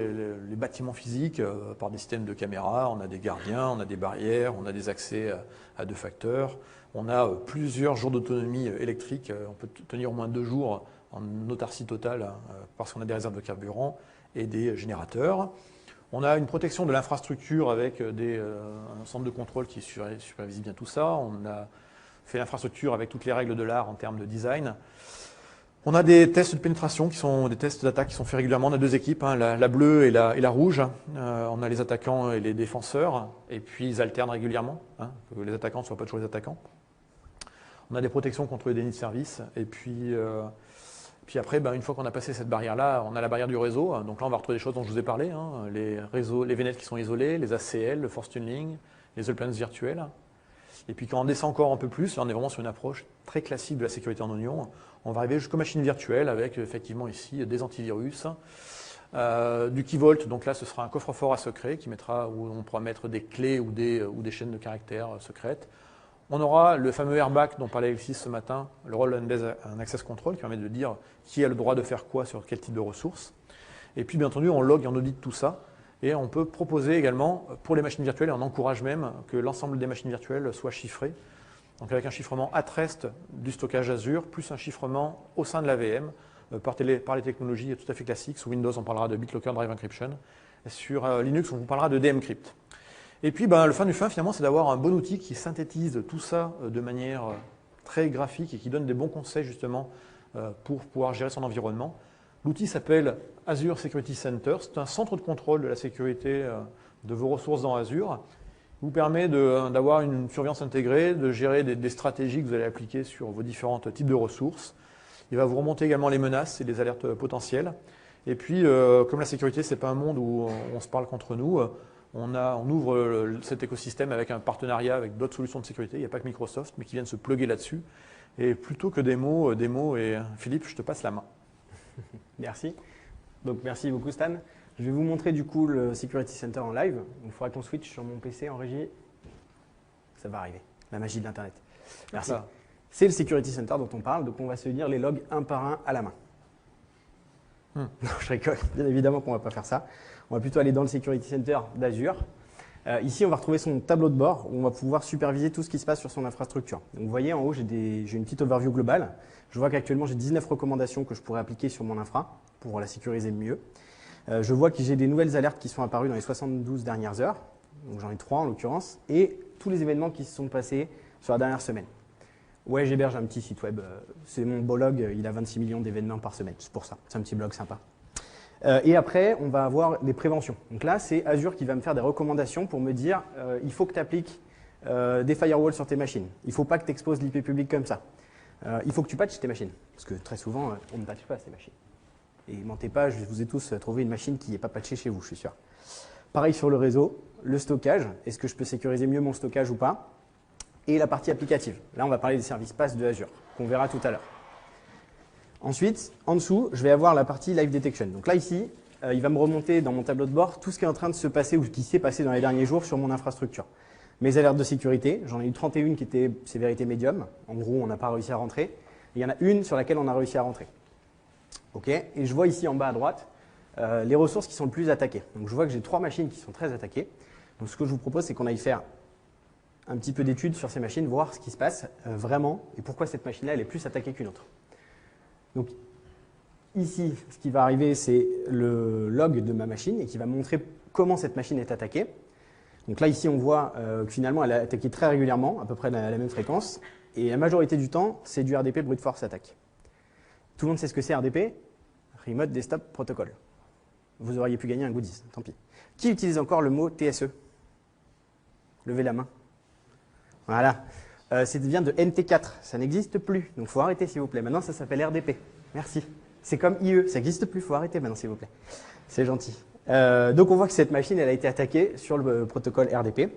bâtiments physiques par des systèmes de caméras, on a des gardiens, on a des barrières, on a des accès à 2 facteurs, on a plusieurs jours d'autonomie électrique, on peut tenir au moins 2 jours en autarcie totale parce qu'on a des réserves de carburant et des générateurs. On a une protection de l'infrastructure avec un centre de contrôle qui supervise bien tout ça. On a fait l'infrastructure avec toutes les règles de l'art en termes de design. On a des tests de pénétration qui sont des tests d'attaque qui sont faits régulièrement. On a 2 équipes, hein, la bleue et la rouge. On a les attaquants et les défenseurs, et puis ils alternent régulièrement, hein, que les attaquants ne soient pas toujours les attaquants. On a des protections contre les dénis de service, et puis après, une fois qu'on a passé cette barrière-là, on a la barrière du réseau. Donc là, on va retrouver des choses dont je vous ai parlé, hein, les réseaux, les VNet qui sont isolés, les ACL, le force tuning, les all-plans virtuels. Et puis quand on descend encore un peu plus, là on est vraiment sur une approche très classique de la sécurité en oignon. On va arriver jusqu'aux machines virtuelles avec effectivement ici des antivirus, du key vault, donc là ce sera un coffre-fort à secret où on pourra mettre des clés ou des chaînes de caractères secrètes. On aura le fameux airbag dont parlait Alexis ce matin, le role and access control qui permet de dire qui a le droit de faire quoi sur quel type de ressources. Et puis bien entendu on log et on audite tout ça. Et on peut proposer également, pour les machines virtuelles, et on encourage même que l'ensemble des machines virtuelles soient chiffrées. donc avec un chiffrement at rest du stockage Azure, plus un chiffrement au sein de la VM par les technologies tout à fait classiques. Sous Windows, on parlera de BitLocker Drive Encryption. Sur Linux, on vous parlera de DMCrypt. Et puis, le fin du fin, finalement, c'est d'avoir un bon outil qui synthétise tout ça de manière très graphique et qui donne des bons conseils, justement, pour pouvoir gérer son environnement. L'outil s'appelle Azure Security Center. C'est un centre de contrôle de la sécurité de vos ressources dans Azure. Il vous permet d'avoir une surveillance intégrée, de gérer des stratégies que vous allez appliquer sur vos différents types de ressources. Il va vous remonter également les menaces et les alertes potentielles. Et puis, comme la sécurité, ce n'est pas un monde où on se parle contre nous, on ouvre cet écosystème avec un partenariat avec d'autres solutions de sécurité. Il n'y a pas que Microsoft, mais qui viennent se plugger là-dessus. Et plutôt que des mots, et Philippe, je te passe la main. Merci. Donc, merci beaucoup, Stan. Je vais vous montrer du coup le Security Center en live. Il faudra qu'on switch sur mon PC en régie. Ça va arriver. La magie de l'Internet. Merci. C'est le Security Center dont on parle. Donc, on va se lire les logs un par un à la main. Non, je rigole. Bien évidemment qu'on ne va pas faire ça. On va plutôt aller dans le Security Center d'Azure. Ici, on va retrouver son tableau de bord où on va pouvoir superviser tout ce qui se passe sur son infrastructure. Donc, vous voyez, en haut, j'ai une petite overview globale. Je vois qu'actuellement, j'ai 19 recommandations que je pourrais appliquer sur mon infra pour la sécuriser mieux. Je vois que j'ai des nouvelles alertes qui sont apparues dans les 72 dernières heures. Donc, j'en ai 3 en l'occurrence. Et tous les événements qui se sont passés sur la dernière semaine. Ouais, j'héberge un petit site web. C'est mon blog, il a 26 millions d'événements par semaine. C'est pour ça. C'est un petit blog sympa. Et après, on va avoir des préventions. Donc là, c'est Azure qui va me faire des recommandations pour me dire il faut que tu appliques des firewalls sur tes machines. Il ne faut pas que tu exposes l'IP public comme ça. Il faut que tu patches tes machines. Parce que très souvent, on ne patche pas ces machines. Et mentez pas, je vous ai tous trouvé une machine qui n'est pas patchée chez vous, je suis sûr. Pareil sur le réseau, le stockage. Est-ce que je peux sécuriser mieux mon stockage ou pas? Et la partie applicative. Là, on va parler des services PaaS de Azure, qu'on verra tout à l'heure. Ensuite, en dessous, je vais avoir la partie Live Detection. Donc là, ici, il va me remonter dans mon tableau de bord tout ce qui est en train de se passer ou ce qui s'est passé dans les derniers jours sur mon infrastructure. Mes alertes de sécurité, j'en ai eu 31 qui étaient sévérité médium. En gros, on n'a pas réussi à rentrer. Il y en a une sur laquelle on a réussi à rentrer. OK. Et je vois ici en bas à droite les ressources qui sont le plus attaquées. Donc je vois que j'ai 3 machines qui sont très attaquées. Donc ce que je vous propose, c'est qu'on aille faire un petit peu d'études sur ces machines, voir ce qui se passe vraiment et pourquoi cette machine-là, elle est plus attaquée qu'une autre. Donc ici, ce qui va arriver, c'est le log de ma machine et qui va me montrer comment cette machine est attaquée. Donc là, ici, on voit que finalement, elle est attaquée très régulièrement, à peu près à la même fréquence. Et la majorité du temps, c'est du RDP Brute Force Attack. Tout le monde sait ce que c'est RDP, Remote Desktop Protocol. Vous auriez pu gagner un goodies, tant pis. Qui utilise encore le mot TSE? Levez la main. Voilà. Ça vient de NT4, ça n'existe plus. Donc, il faut arrêter, s'il vous plaît. Maintenant, ça s'appelle RDP. Merci. C'est comme IE, ça n'existe plus, il faut arrêter maintenant, s'il vous plaît. C'est gentil. Donc, on voit que cette machine, elle a été attaquée sur le protocole RDP.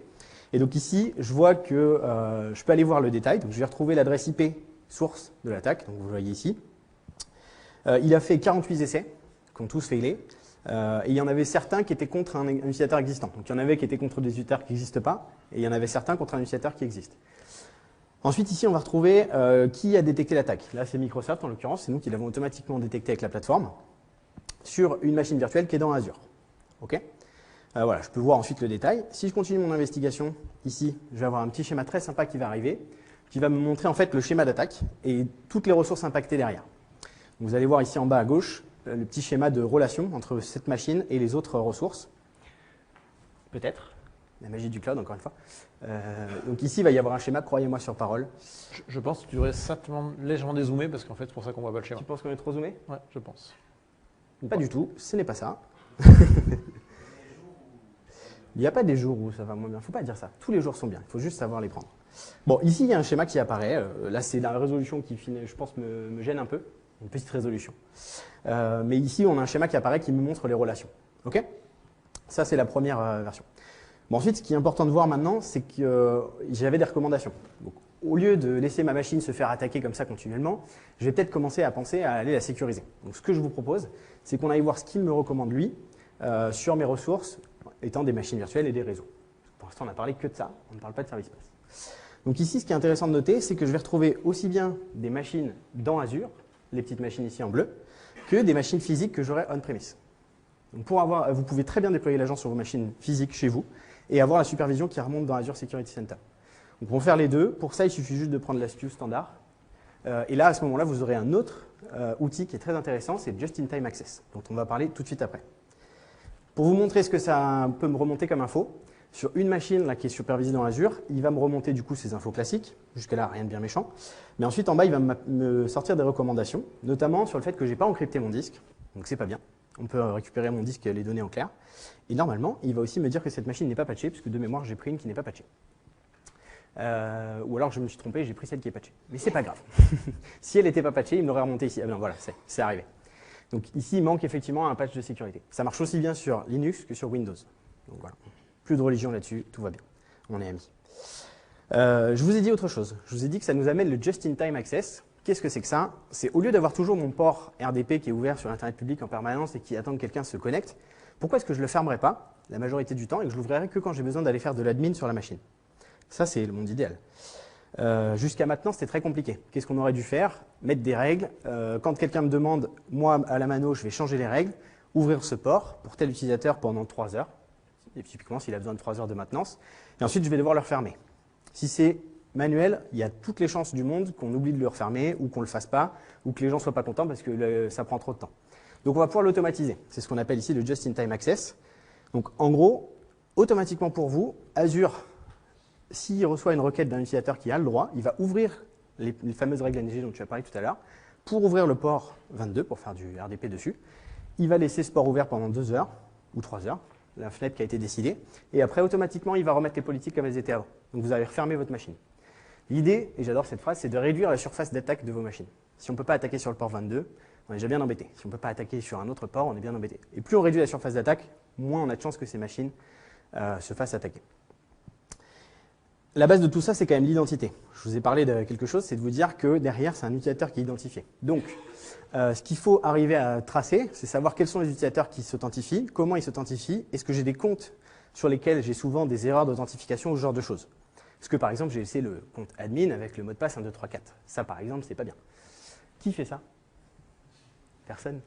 Et donc, ici, je vois que je peux aller voir le détail. Donc, je vais retrouver l'adresse IP source de l'attaque. Donc, vous voyez ici. Il a fait 48 essais, qui ont tous failé. Et il y en avait certains qui étaient contre un utilisateur existant. Donc, il y en avait qui étaient contre des utilisateurs qui n'existent pas. Et il y en avait certains contre un utilisateur qui existe. Ensuite, ici, on va retrouver qui a détecté l'attaque. Là, c'est Microsoft, en l'occurrence. C'est nous qui l'avons automatiquement détecté avec la plateforme sur une machine virtuelle qui est dans Azure. OK. Voilà, je peux voir ensuite le détail. Si je continue mon investigation, ici, je vais avoir un petit schéma très sympa qui va arriver, qui va me montrer en fait le schéma d'attaque et toutes les ressources impactées derrière. Donc, vous allez voir ici en bas à gauche le petit schéma de relation entre cette machine et les autres ressources. Peut-être. La magie du cloud, encore une fois. Donc ici, il va y avoir un schéma, croyez-moi sur parole. Je pense que tu devrais simplement légèrement dézoomer parce qu'en fait, c'est pour ça qu'on voit pas le schéma. Tu penses qu'on est trop zoomé? Ouais, je pense. Pas du tout, ce n'est pas ça. Il n'y a pas des jours où ça va moins bien. Il ne faut pas dire ça. Tous les jours sont bien. Il faut juste savoir les prendre. Bon, ici, il y a un schéma qui apparaît. Là, c'est la résolution qui, je pense, me gêne un peu. Une petite résolution. Mais ici, on a un schéma qui apparaît qui me montre les relations. OK? Ça, c'est la première version. Bon, ensuite, ce qui est important de voir maintenant, c'est que j'avais des recommandations. Donc, au lieu de laisser ma machine se faire attaquer comme ça continuellement, je vais peut-être commencer à penser à aller la sécuriser. Donc, ce que je vous propose, c'est qu'on aille voir ce qu'il me recommande, lui, sur mes ressources, étant des machines virtuelles et des réseaux. Pour l'instant, on n'a parlé que de ça, on ne parle pas de service PaaS. Donc ici, ce qui est intéressant de noter, c'est que je vais retrouver aussi bien des machines dans Azure, les petites machines ici en bleu, que des machines physiques que j'aurai on-premise. Donc vous pouvez très bien déployer l'agent sur vos machines physiques chez vous et avoir la supervision qui remonte dans Azure Security Center. Donc on va faire les deux. Pour ça, il suffit juste de prendre l'astuce standard. Et là, à ce moment-là, vous aurez un autre outil qui est très intéressant, c'est Just-in-Time Access, dont on va parler tout de suite après. Pour vous montrer ce que ça peut me remonter comme info, sur une machine là, qui est supervisée dans Azure, il va me remonter du coup ces infos classiques. Jusque-là, rien de bien méchant. Mais ensuite, en bas, il va me sortir des recommandations, notamment sur le fait que je n'ai pas encrypté mon disque. Donc, c'est pas bien. On peut récupérer mon disque et les données en clair. Et normalement, il va aussi me dire que cette machine n'est pas patchée, puisque de mémoire, j'ai pris une qui n'est pas patchée. Ou alors je me suis trompé, j'ai pris celle qui est patchée. Mais c'est pas grave. Si elle n'était pas patchée, il me l'aurait remonté ici. Ah ben voilà, c'est arrivé. Donc ici, il manque effectivement un patch de sécurité. Ça marche aussi bien sur Linux que sur Windows. Donc voilà. Plus de religion là-dessus, tout va bien. On est amis. Je vous ai dit autre chose. Je vous ai dit que ça nous amène le Just-in-Time Access. Qu'est-ce que c'est que ça? C'est au lieu d'avoir toujours mon port RDP qui est ouvert sur Internet public en permanence et qui attend que quelqu'un se connecte, pourquoi est-ce que je ne le fermerai pas la majorité du temps et que je l'ouvrirai que quand j'ai besoin d'aller faire de l'admin sur la machine? Ça, c'est le monde idéal. Jusqu'à maintenant, c'était très compliqué. Qu'est-ce qu'on aurait dû faire? Mettre des règles. Quand quelqu'un me demande, moi, à la mano, je vais changer les règles, ouvrir ce port pour tel utilisateur pendant 3 heures. Et typiquement, s'il a besoin de 3 heures de maintenance. Et ensuite, je vais devoir le refermer. Si c'est manuel, il y a toutes les chances du monde qu'on oublie de le refermer ou qu'on ne le fasse pas ou que les gens ne soient pas contents parce que ça prend trop de temps. Donc, on va pouvoir l'automatiser. C'est ce qu'on appelle ici le Just-in-Time Access. Donc, en gros, automatiquement pour vous, Azure, s'il reçoit une requête d'un utilisateur qui a le droit, il va ouvrir les fameuses règles NG dont tu as parlé tout à l'heure pour ouvrir le port 22 pour faire du RDP dessus. Il va laisser ce port ouvert pendant 2 heures ou 3 heures, la fenêtre qui a été décidée, et après automatiquement il va remettre les politiques comme elles étaient avant. Donc vous allez refermer votre machine. L'idée, et j'adore cette phrase, c'est de réduire la surface d'attaque de vos machines. Si on ne peut pas attaquer sur le port 22, on est déjà bien embêté. Si on ne peut pas attaquer sur un autre port, on est bien embêté. Et plus on réduit la surface d'attaque, moins on a de chances que ces machines se fassent attaquer. La base de tout ça, c'est quand même l'identité. Je vous ai parlé de quelque chose, c'est de vous dire que derrière, c'est un utilisateur qui est identifié. Donc, ce qu'il faut arriver à tracer, c'est savoir quels sont les utilisateurs qui s'authentifient, comment ils s'authentifient, est-ce que j'ai des comptes sur lesquels j'ai souvent des erreurs d'authentification ou ce genre de choses. Est-ce que, par exemple, j'ai laissé le compte admin avec le mot de passe 1, 2, 3, 4. Ça, par exemple, c'est pas bien. Qui fait ça? Personne.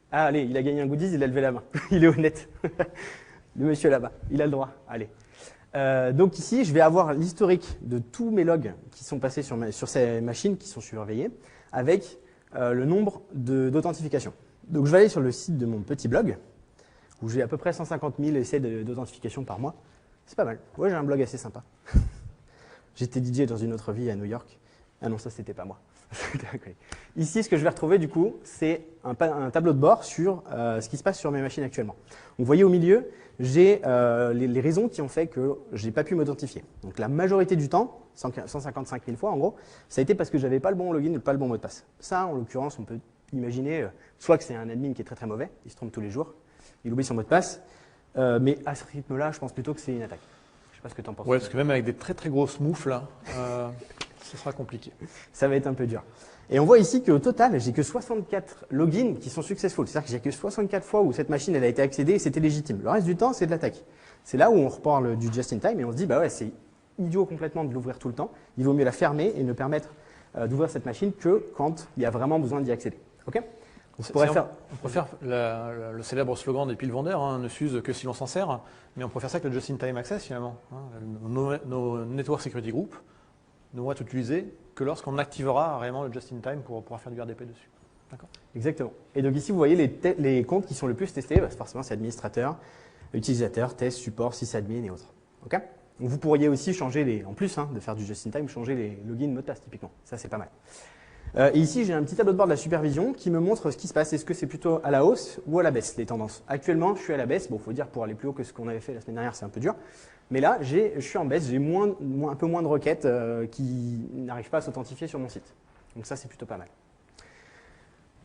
Ah, allez, il a gagné un goodies, il a levé la main. Il est honnête. Le monsieur là-bas, il a le droit. Allez. Donc ici, je vais avoir l'historique de tous mes logs qui sont passés sur ces machines qui sont surveillées avec le nombre d'authentifications. Donc je vais aller sur le site de mon petit blog où j'ai à peu près 150 000 essais d'authentification par mois. C'est pas mal. Ouais, j'ai un blog assez sympa. J'étais DJ dans une autre vie à New York. Ah non, ça, c'était pas moi. Ici, ce que je vais retrouver, du coup, c'est un tableau de bord sur ce qui se passe sur mes machines actuellement. Donc, vous voyez au milieu, j'ai les raisons qui ont fait que je n'ai pas pu m'identifier. Donc, la majorité du temps, 155 000 fois en gros, ça a été parce que je n'avais pas le bon login ou pas le bon mot de passe. Ça, en l'occurrence, on peut imaginer soit que c'est un admin qui est très très mauvais, il se trompe tous les jours, il oublie son mot de passe, mais à ce rythme-là, je pense plutôt que c'est une attaque. Je ne sais pas ce que tu en penses. Ouais, parce que même avec des très très grosses moufles, là, ce sera compliqué. Ça va être un peu dur. Et on voit ici qu'au total, j'ai que 64 logins qui sont successful. C'est-à-dire que j'ai que 64 fois où cette machine elle a été accédée et c'était légitime. Le reste du temps, c'est de l'attaque. C'est là où on reparle du just-in-time et on se dit, bah ouais, c'est idiot complètement de l'ouvrir tout le temps. Il vaut mieux la fermer et ne permettre d'ouvrir cette machine que quand il y a vraiment besoin d'y accéder. Ok? On pourrait faire le célèbre slogan des piles vendeurs, hein, ne s'use que si l'on s'en sert, mais on pourrait faire ça avec le just-in-time access finalement. Hein. Nos network security group ne vont être utilisés que lorsqu'on activera réellement le just-in-time pour pouvoir faire du RDP dessus. D'accord. Exactement. Et donc ici, vous voyez les comptes qui sont le plus testés. Bah, forcément, c'est administrateur, utilisateur, test, support, sysadmin et autres. Ok. Donc vous pourriez aussi changer en plus de faire du just-in-time, changer les logins, mots de passe typiquement. Ça, c'est pas mal. Et ici, j'ai un petit tableau de bord de la supervision qui me montre ce qui se passe. Est-ce que c'est plutôt à la hausse ou à la baisse, les tendances? Actuellement, je suis à la baisse. Bon, il faut dire, pour aller plus haut que ce qu'on avait fait la semaine dernière, c'est un peu dur. Mais là, je suis en baisse. J'ai un peu moins de requêtes qui n'arrivent pas à s'authentifier sur mon site. Donc ça, c'est plutôt pas mal.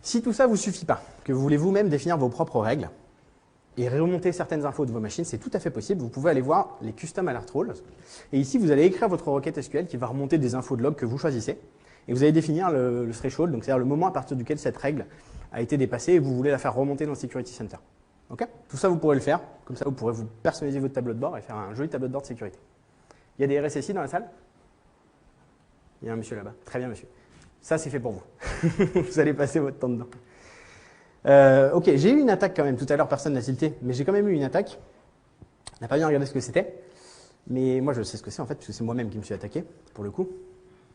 Si tout ça ne vous suffit pas, que vous voulez vous-même définir vos propres règles et remonter certaines infos de vos machines, c'est tout à fait possible. Vous pouvez aller voir les Custom Alert Rules. Et ici, vous allez écrire votre requête SQL qui va remonter des infos de log que vous choisissez. Et vous allez définir le threshold, donc c'est-à-dire le moment à partir duquel cette règle a été dépassée et vous voulez la faire remonter dans le Security Center. Okay. Tout ça, vous pourrez le faire. Comme ça, vous pourrez vous personnaliser votre tableau de bord et faire un joli tableau de bord de sécurité. Il y a des RSSI dans la salle? Il y a un monsieur là-bas. Très bien, monsieur. Ça, c'est fait pour vous. Vous allez passer votre temps dedans. Ok, j'ai eu une attaque quand même. Tout à l'heure, personne n'a tilté, mais j'ai quand même eu une attaque. On n'a pas bien regardé ce que c'était. Mais moi, je sais ce que c'est en fait, parce que c'est moi-même qui me suis attaqué, pour le coup.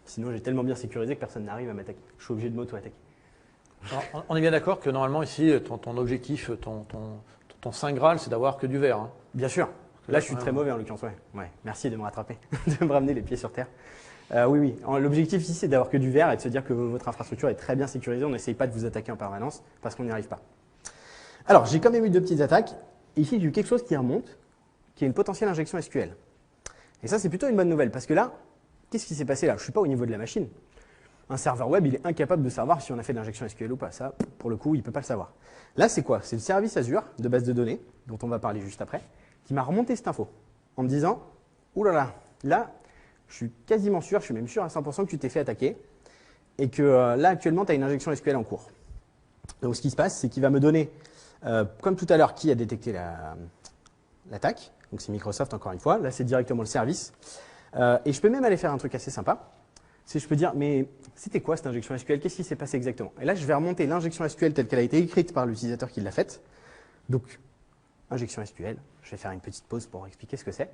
Sinon, j'ai tellement bien sécurisé que personne n'arrive à m'attaquer. Je suis obligé de m'auto-attaquer. Alors, on est bien d'accord que normalement ici, ton objectif, ton Saint Graal, c'est d'avoir que du vert. Hein. Bien sûr. Là, je suis très mauvais en l'occurrence. Ouais. Merci de me rattraper, de me ramener les pieds sur terre. Oui. L'objectif ici, c'est d'avoir que du vert et de se dire que votre infrastructure est très bien sécurisée. On n'essaye pas de vous attaquer en permanence parce qu'on n'y arrive pas. Alors, j'ai quand même eu 2 petites attaques. Ici, j'ai eu quelque chose qui remonte, qui est une potentielle injection SQL. Et ça, c'est plutôt une bonne nouvelle parce que là, qu'est-ce qui s'est passé là? Je ne suis pas au niveau de la machine. Un serveur web, il est incapable de savoir si on a fait de l'injection SQL ou pas. Ça, pour le coup, il ne peut pas le savoir. Là, c'est quoi? C'est le service Azure de base de données, dont on va parler juste après, qui m'a remonté cette info en me disant « Ouh là, je suis quasiment sûr, je suis même sûr à 100% que tu t'es fait attaquer et que là, actuellement, tu as une injection SQL en cours. » Donc, ce qui se passe, c'est qu'il va me donner, comme tout à l'heure, qui a détecté l'attaque. Donc, c'est Microsoft, encore une fois. Là, c'est directement le service. Et je peux même aller faire un truc assez sympa. C'est je peux dire, mais c'était quoi cette injection SQL? Qu'est-ce qui s'est passé exactement? Et là, je vais remonter l'injection SQL telle qu'elle a été écrite par l'utilisateur qui l'a faite. Donc, injection SQL, je vais faire une petite pause pour expliquer ce que c'est.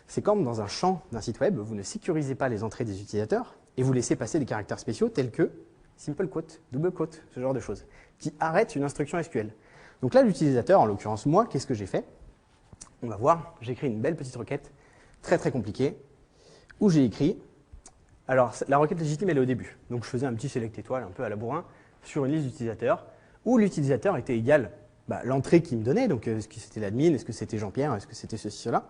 C'est comme dans un champ d'un site web, vous ne sécurisez pas les entrées des utilisateurs et vous laissez passer des caractères spéciaux tels que simple quote, double quote, ce genre de choses, qui arrêtent une instruction SQL. Donc là, l'utilisateur, en l'occurrence moi, qu'est-ce que j'ai fait? On va voir, j'ai écrit une belle petite requête, très très compliquée, où j'ai écrit, alors la requête légitime elle est au début, donc je faisais un petit select étoile un peu à la bourrin sur une liste d'utilisateurs, où l'utilisateur était égal l'entrée qu'il me donnait, donc est-ce que c'était l'admin, est-ce que c'était Jean-Pierre, est-ce que c'était ceci, cela.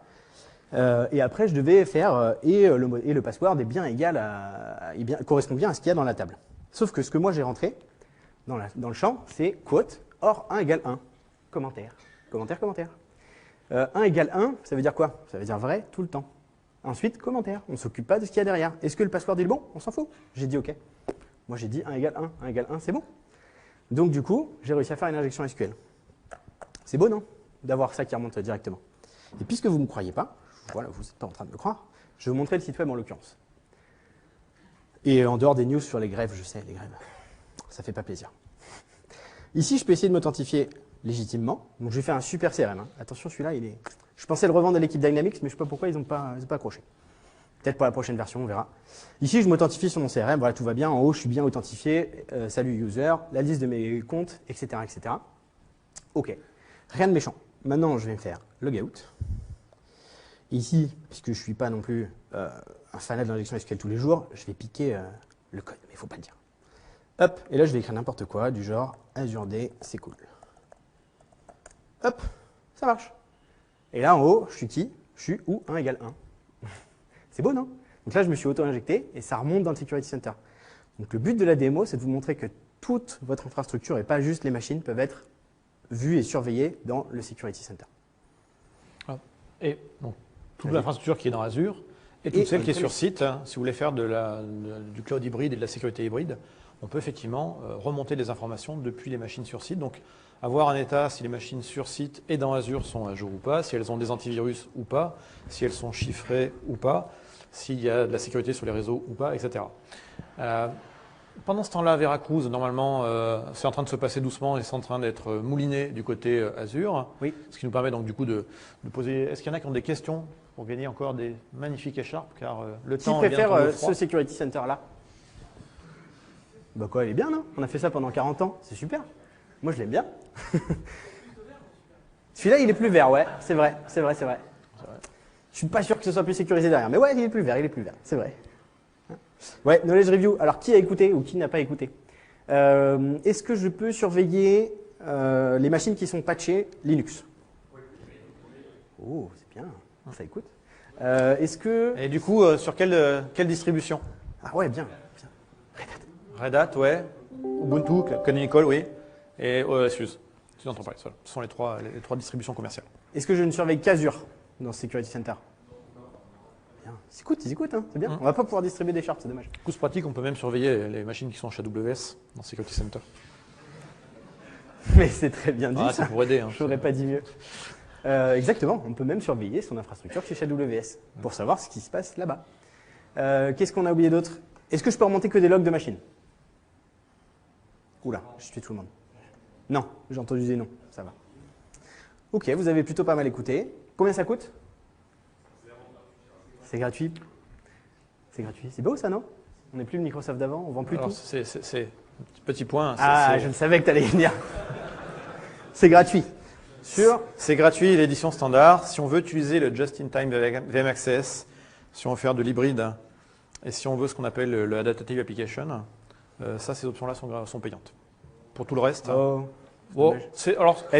Et après je devais faire et le password est bien égal correspond bien à ce qu'il y a dans la table. Sauf que ce que moi j'ai rentré dans le champ, c'est quote, or 1 égale 1, commentaire, commentaire, commentaire. 1 égale 1, ça veut dire quoi? Ça veut dire vrai tout le temps. Ensuite, commentaire. On ne s'occupe pas de ce qu'il y a derrière. Est-ce que le password est le bon? On s'en fout. J'ai dit OK. Moi, j'ai dit 1 égale 1. 1 égale 1, c'est bon. Donc, du coup, j'ai réussi à faire une injection SQL. C'est beau, non? D'avoir ça qui remonte directement. Et puisque vous ne me croyez pas, voilà, vous n'êtes pas en train de me croire, je vais vous montrer le site web en l'occurrence. Et en dehors des news sur les grèves, je sais, les grèves, ça fait pas plaisir. Ici, je peux essayer de m'authentifier légitimement. Donc, je vais faire un super CRM. Hein. Attention, celui-là, il est... Je pensais le revendre à l'équipe Dynamics, mais je ne sais pas pourquoi ils n'ont pas accroché. Peut-être pour la prochaine version, on verra. Ici, je m'authentifie sur mon CRM. Voilà, tout va bien. En haut, je suis bien authentifié. Salut user, la liste de mes comptes, etc., etc. OK. Rien de méchant. Maintenant, je vais me faire logout. Ici, puisque je ne suis pas non plus un fanat de l'injection SQL tous les jours, je vais piquer le code, mais il ne faut pas le dire. Hop, et là, je vais écrire n'importe quoi, du genre Azure D, c'est cool. Hop, ça marche. Et là, en haut, je suis qui? Je suis où 1 égale 1. C'est beau, non? Donc là, je me suis auto-injecté et ça remonte dans le Security Center. Donc le but de la démo, c'est de vous montrer que toute votre infrastructure et pas juste les machines peuvent être vues et surveillées dans le Security Center. Et donc, toute l'infrastructure qui est dans Azure et toute celle qui est sur site, hein, si vous voulez faire du cloud hybride et de la sécurité hybride, on peut effectivement remonter des informations depuis les machines sur site. Donc, avoir un état si les machines sur site et dans Azure sont à jour ou pas, si elles ont des antivirus ou pas, si elles sont chiffrées ou pas, s'il y a de la sécurité sur les réseaux ou pas, etc. Pendant ce temps-là, Veracruz, normalement, c'est en train de se passer doucement et c'est en train d'être mouliné du côté Azure. Oui. Ce qui nous permet donc du coup de poser... Est-ce qu'il y en a qui ont des questions pour gagner encore des magnifiques écharpes? Car le temps Qui est bientôt préfère froid. ce Security Center-là? Bah quoi, il est bien, non? On a fait ça pendant 40 ans, c'est super. Moi, je l'aime bien. Celui-là, il est plus vert, ouais, c'est vrai, c'est vrai, c'est vrai. Je suis pas sûr que ce soit plus sécurisé derrière, mais ouais, il est plus vert, c'est vrai. Ouais, Knowledge Review. Alors, qui a écouté ou qui n'a pas écouté? Est-ce que je peux surveiller les machines qui sont patchées Linux? Oh, c'est bien, ça écoute. Est-ce que... Et du coup, sur quelle distribution? Ah ouais, bien. Red Hat, ouais. Ubuntu, Canonical, oui. Et SUSE. SUSE Enterprise, voilà. Ce sont les trois distributions commerciales. Est-ce que je ne surveille qu'Azure dans Security Center? Bien. Ils écoutent, hein, c'est bien. On va pas pouvoir distribuer des sharps, c'est dommage. Du coup, c'est pratique, on peut même surveiller les machines qui sont chez AWS dans Security Center. Mais c'est très bien dit, Ah, ça. c'est pour aider. Hein. Je n'aurais pas dit mieux. Exactement, on peut même surveiller son infrastructure chez AWS pour savoir ce qui se passe là-bas. Qu'est-ce qu'on a oublié d'autre? Est-ce que je peux remonter que des logs de machines? Oula, je tue tout le monde. Non, j'ai entendu des noms, ça va. Ok, vous avez plutôt pas mal écouté. Combien ça coûte? C'est gratuit. C'est gratuit. C'est beau ça, non? On n'est plus le Microsoft d'avant, on vend plus Alors, tout. c'est petit point. Je ne savais que tu allais y venir. C'est gratuit. C'est gratuit, l'édition standard. Si on veut utiliser le Just-in-Time VM Access, si on veut faire de l'hybride, et si on veut ce qu'on appelle le Adaptive Application, ces options-là sont payantes. Pour tout le reste,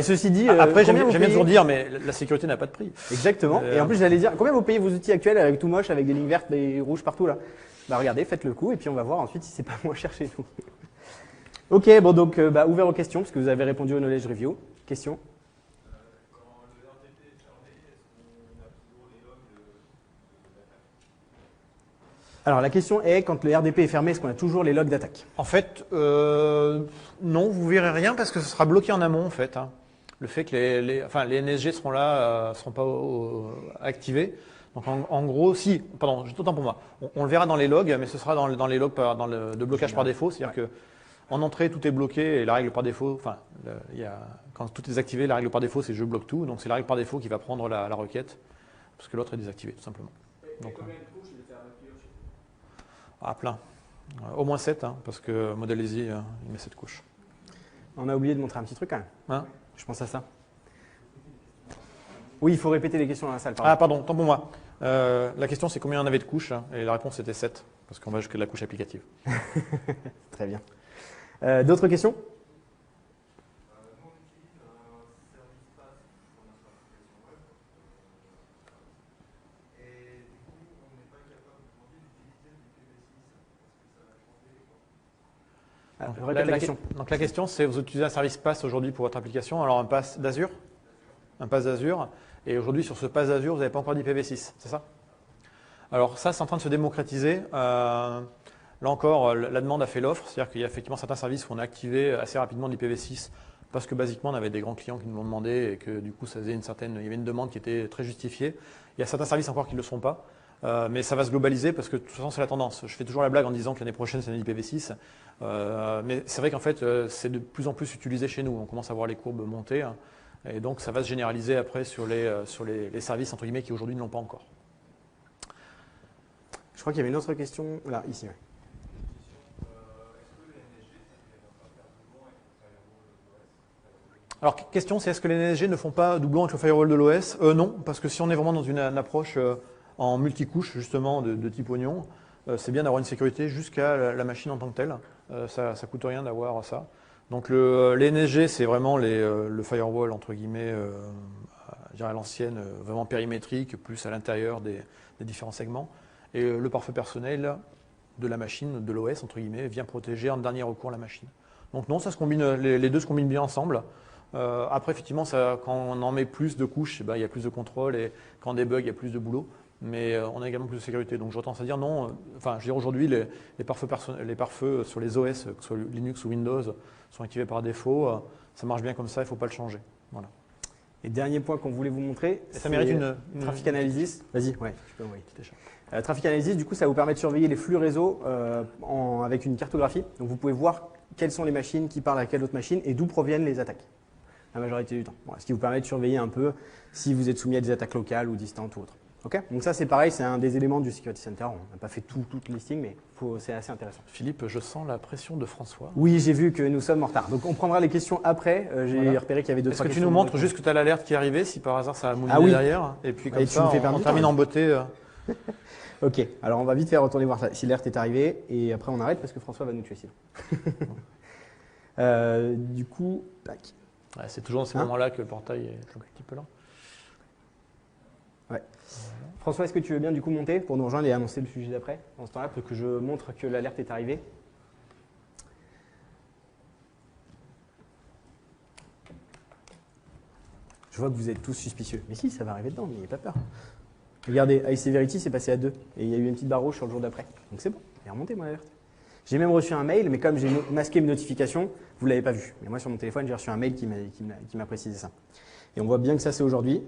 ceci dit, après j'aime combien vous bien payez toujours dire, mais la sécurité n'a pas de prix. Exactement. Et en plus, j'allais dire, combien vous payez vos outils actuels avec tout moche, avec des lignes vertes et rouges partout là? Bah regardez, faites le coup et puis on va voir ensuite si c'est pas moins cher chez nous. Ok, bon donc ouvert aux questions parce que vous avez répondu au Knowledge Review. Questions? Alors la question est, quand le RDP est fermé, est-ce qu'on a toujours les logs d'attaque? En fait, non, vous verrez rien parce que ce sera bloqué en amont en fait. Le fait que les NSG seront là, seront pas activés. Donc en gros, juste autant pour moi. On le verra dans les logs, mais ce sera dans les logs de blocage par défaut. C'est-à-dire que en entrée, tout est bloqué et la règle par défaut, quand tout est désactivé, la règle par défaut, c'est je bloque tout. Donc c'est la règle par défaut qui va prendre la requête parce que l'autre est désactivé tout simplement. Donc, plein. Au moins 7, parce que Model Easy, il met 7 couches. On a oublié de montrer un petit truc quand même. Hein? Je pense à ça. Oui, il faut répéter les questions dans la salle. Pardon, tant pour moi. La question, c'est combien on avait de couches, et la réponse était 7, parce qu'on va jusqu'à la couche applicative. Très bien. D'autres questions? Donc la question, c'est vous utilisez un service pass aujourd'hui pour votre application, alors un pass d'Azure, et aujourd'hui sur ce pass d'Azure, vous n'avez pas encore d'IPv6, c'est ça? Alors ça, c'est en train de se démocratiser. Là encore, la demande a fait l'offre, c'est-à-dire qu'il y a effectivement certains services où on a activé assez rapidement l'IPv6 parce que basiquement, on avait des grands clients qui nous l'ont demandé et que du coup, il y avait une demande qui était très justifiée. Il y a certains services encore qui ne le sont pas. Mais ça va se globaliser parce que de toute façon c'est la tendance. Je fais toujours la blague en disant que l'année prochaine c'est l'IPv6. Mais c'est vrai qu'en fait c'est de plus en plus utilisé chez nous. On commence à voir les courbes monter. Et donc ça va se généraliser après sur les services entre guillemets qui aujourd'hui ne l'ont pas encore. Je crois qu'il y avait une autre question là, ici. Ouais. Alors question c'est est-ce que les NSG ne font pas doublon avec le firewall de l'OS? Non, parce que si on est vraiment dans une approche en multicouche justement de type oignon, c'est bien d'avoir une sécurité jusqu'à la machine en tant que telle. Ça ne coûte rien d'avoir ça. Donc les NSG, c'est vraiment le firewall entre guillemets, je dirais à l'ancienne, vraiment périmétrique, plus à l'intérieur des différents segments. Et le pare-feu personnel de la machine, de l'OS entre guillemets, vient protéger en dernier recours la machine. Donc non, ça se combine, les deux se combinent bien ensemble. Après effectivement, quand on en met plus de couches, il y a plus de contrôle et quand on débug, il y a plus de boulot. Mais on a également plus de sécurité. Donc j'aurais tendance à dire non. Enfin, je veux dire aujourd'hui, les pare-feux sur les OS, que ce soit Linux ou Windows, sont activés par défaut. Ça marche bien comme ça, il ne faut pas le changer. Voilà. Et dernier point qu'on voulait vous montrer, ça mérite une Traffic Analysis. Vas-y, ouais, tu peux envoyer. Traffic Analysis, du coup, ça vous permet de surveiller les flux réseau avec une cartographie. Donc vous pouvez voir quelles sont les machines qui parlent à quelle autre machine et d'où proviennent les attaques. La majorité du temps. Voilà, ce qui vous permet de surveiller un peu si vous êtes soumis à des attaques locales ou distantes ou autres. Okay, donc ça c'est pareil, c'est un des éléments du Security Center. On n'a pas fait tout le listing, mais c'est assez intéressant. Philippe, je sens la pression de François. Oui, j'ai vu que nous sommes en retard. Donc on prendra les questions après. J'ai repéré qu'il y avait deux questions. Est-ce que tu nous montres juste que tu as l'alerte qui est arrivée, si par hasard ça a mouliné derrière? Et puis comme ça, on termine en beauté. Ok, alors on va vite faire retourner voir si l'alerte est arrivée. Et après on arrête parce que François va nous tuer sinon. Du coup, tac. Ouais, c'est toujours dans ces moments-là que le portail est un petit peu lent. Ouais. François, est-ce que tu veux bien du coup monter pour nous rejoindre et annoncer le sujet d'après, en ce temps-là, pour que je montre que l'alerte est arrivée? Je vois que vous êtes tous suspicieux. Mais si, ça va arriver dedans, mais n'ayez pas peur. Regardez, IC Verity, c'est passé à 2. Et il y a eu une petite barre rouge sur le jour d'après. Donc c'est bon, elle est remontée mon alerte. J'ai même reçu un mail, mais comme j'ai masqué mes notifications, vous ne l'avez pas vu. Mais moi, sur mon téléphone, j'ai reçu un mail qui m'a précisé ça. Et on voit bien que ça, c'est aujourd'hui.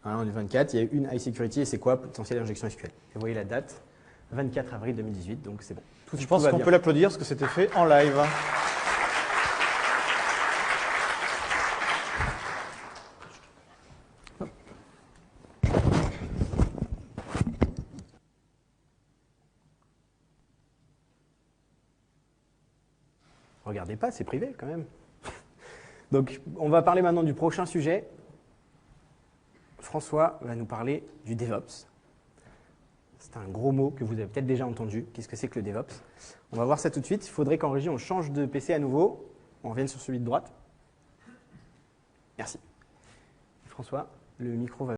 On est 24, il y a eu une iSecurity et c'est quoi? Potentielle injection SQL. Et vous voyez la date, 24 avril 2018, donc c'est bon. Je pense qu'on peut l'applaudir parce que c'était fait en live. Regardez pas, c'est privé quand même. Donc, on va parler maintenant du prochain sujet. François va nous parler du DevOps. C'est un gros mot que vous avez peut-être déjà entendu. Qu'est-ce que c'est que le DevOps? On va voir ça tout de suite. Il faudrait qu'en régie, on change de PC à nouveau. On revienne sur celui de droite. Merci. François, le micro va...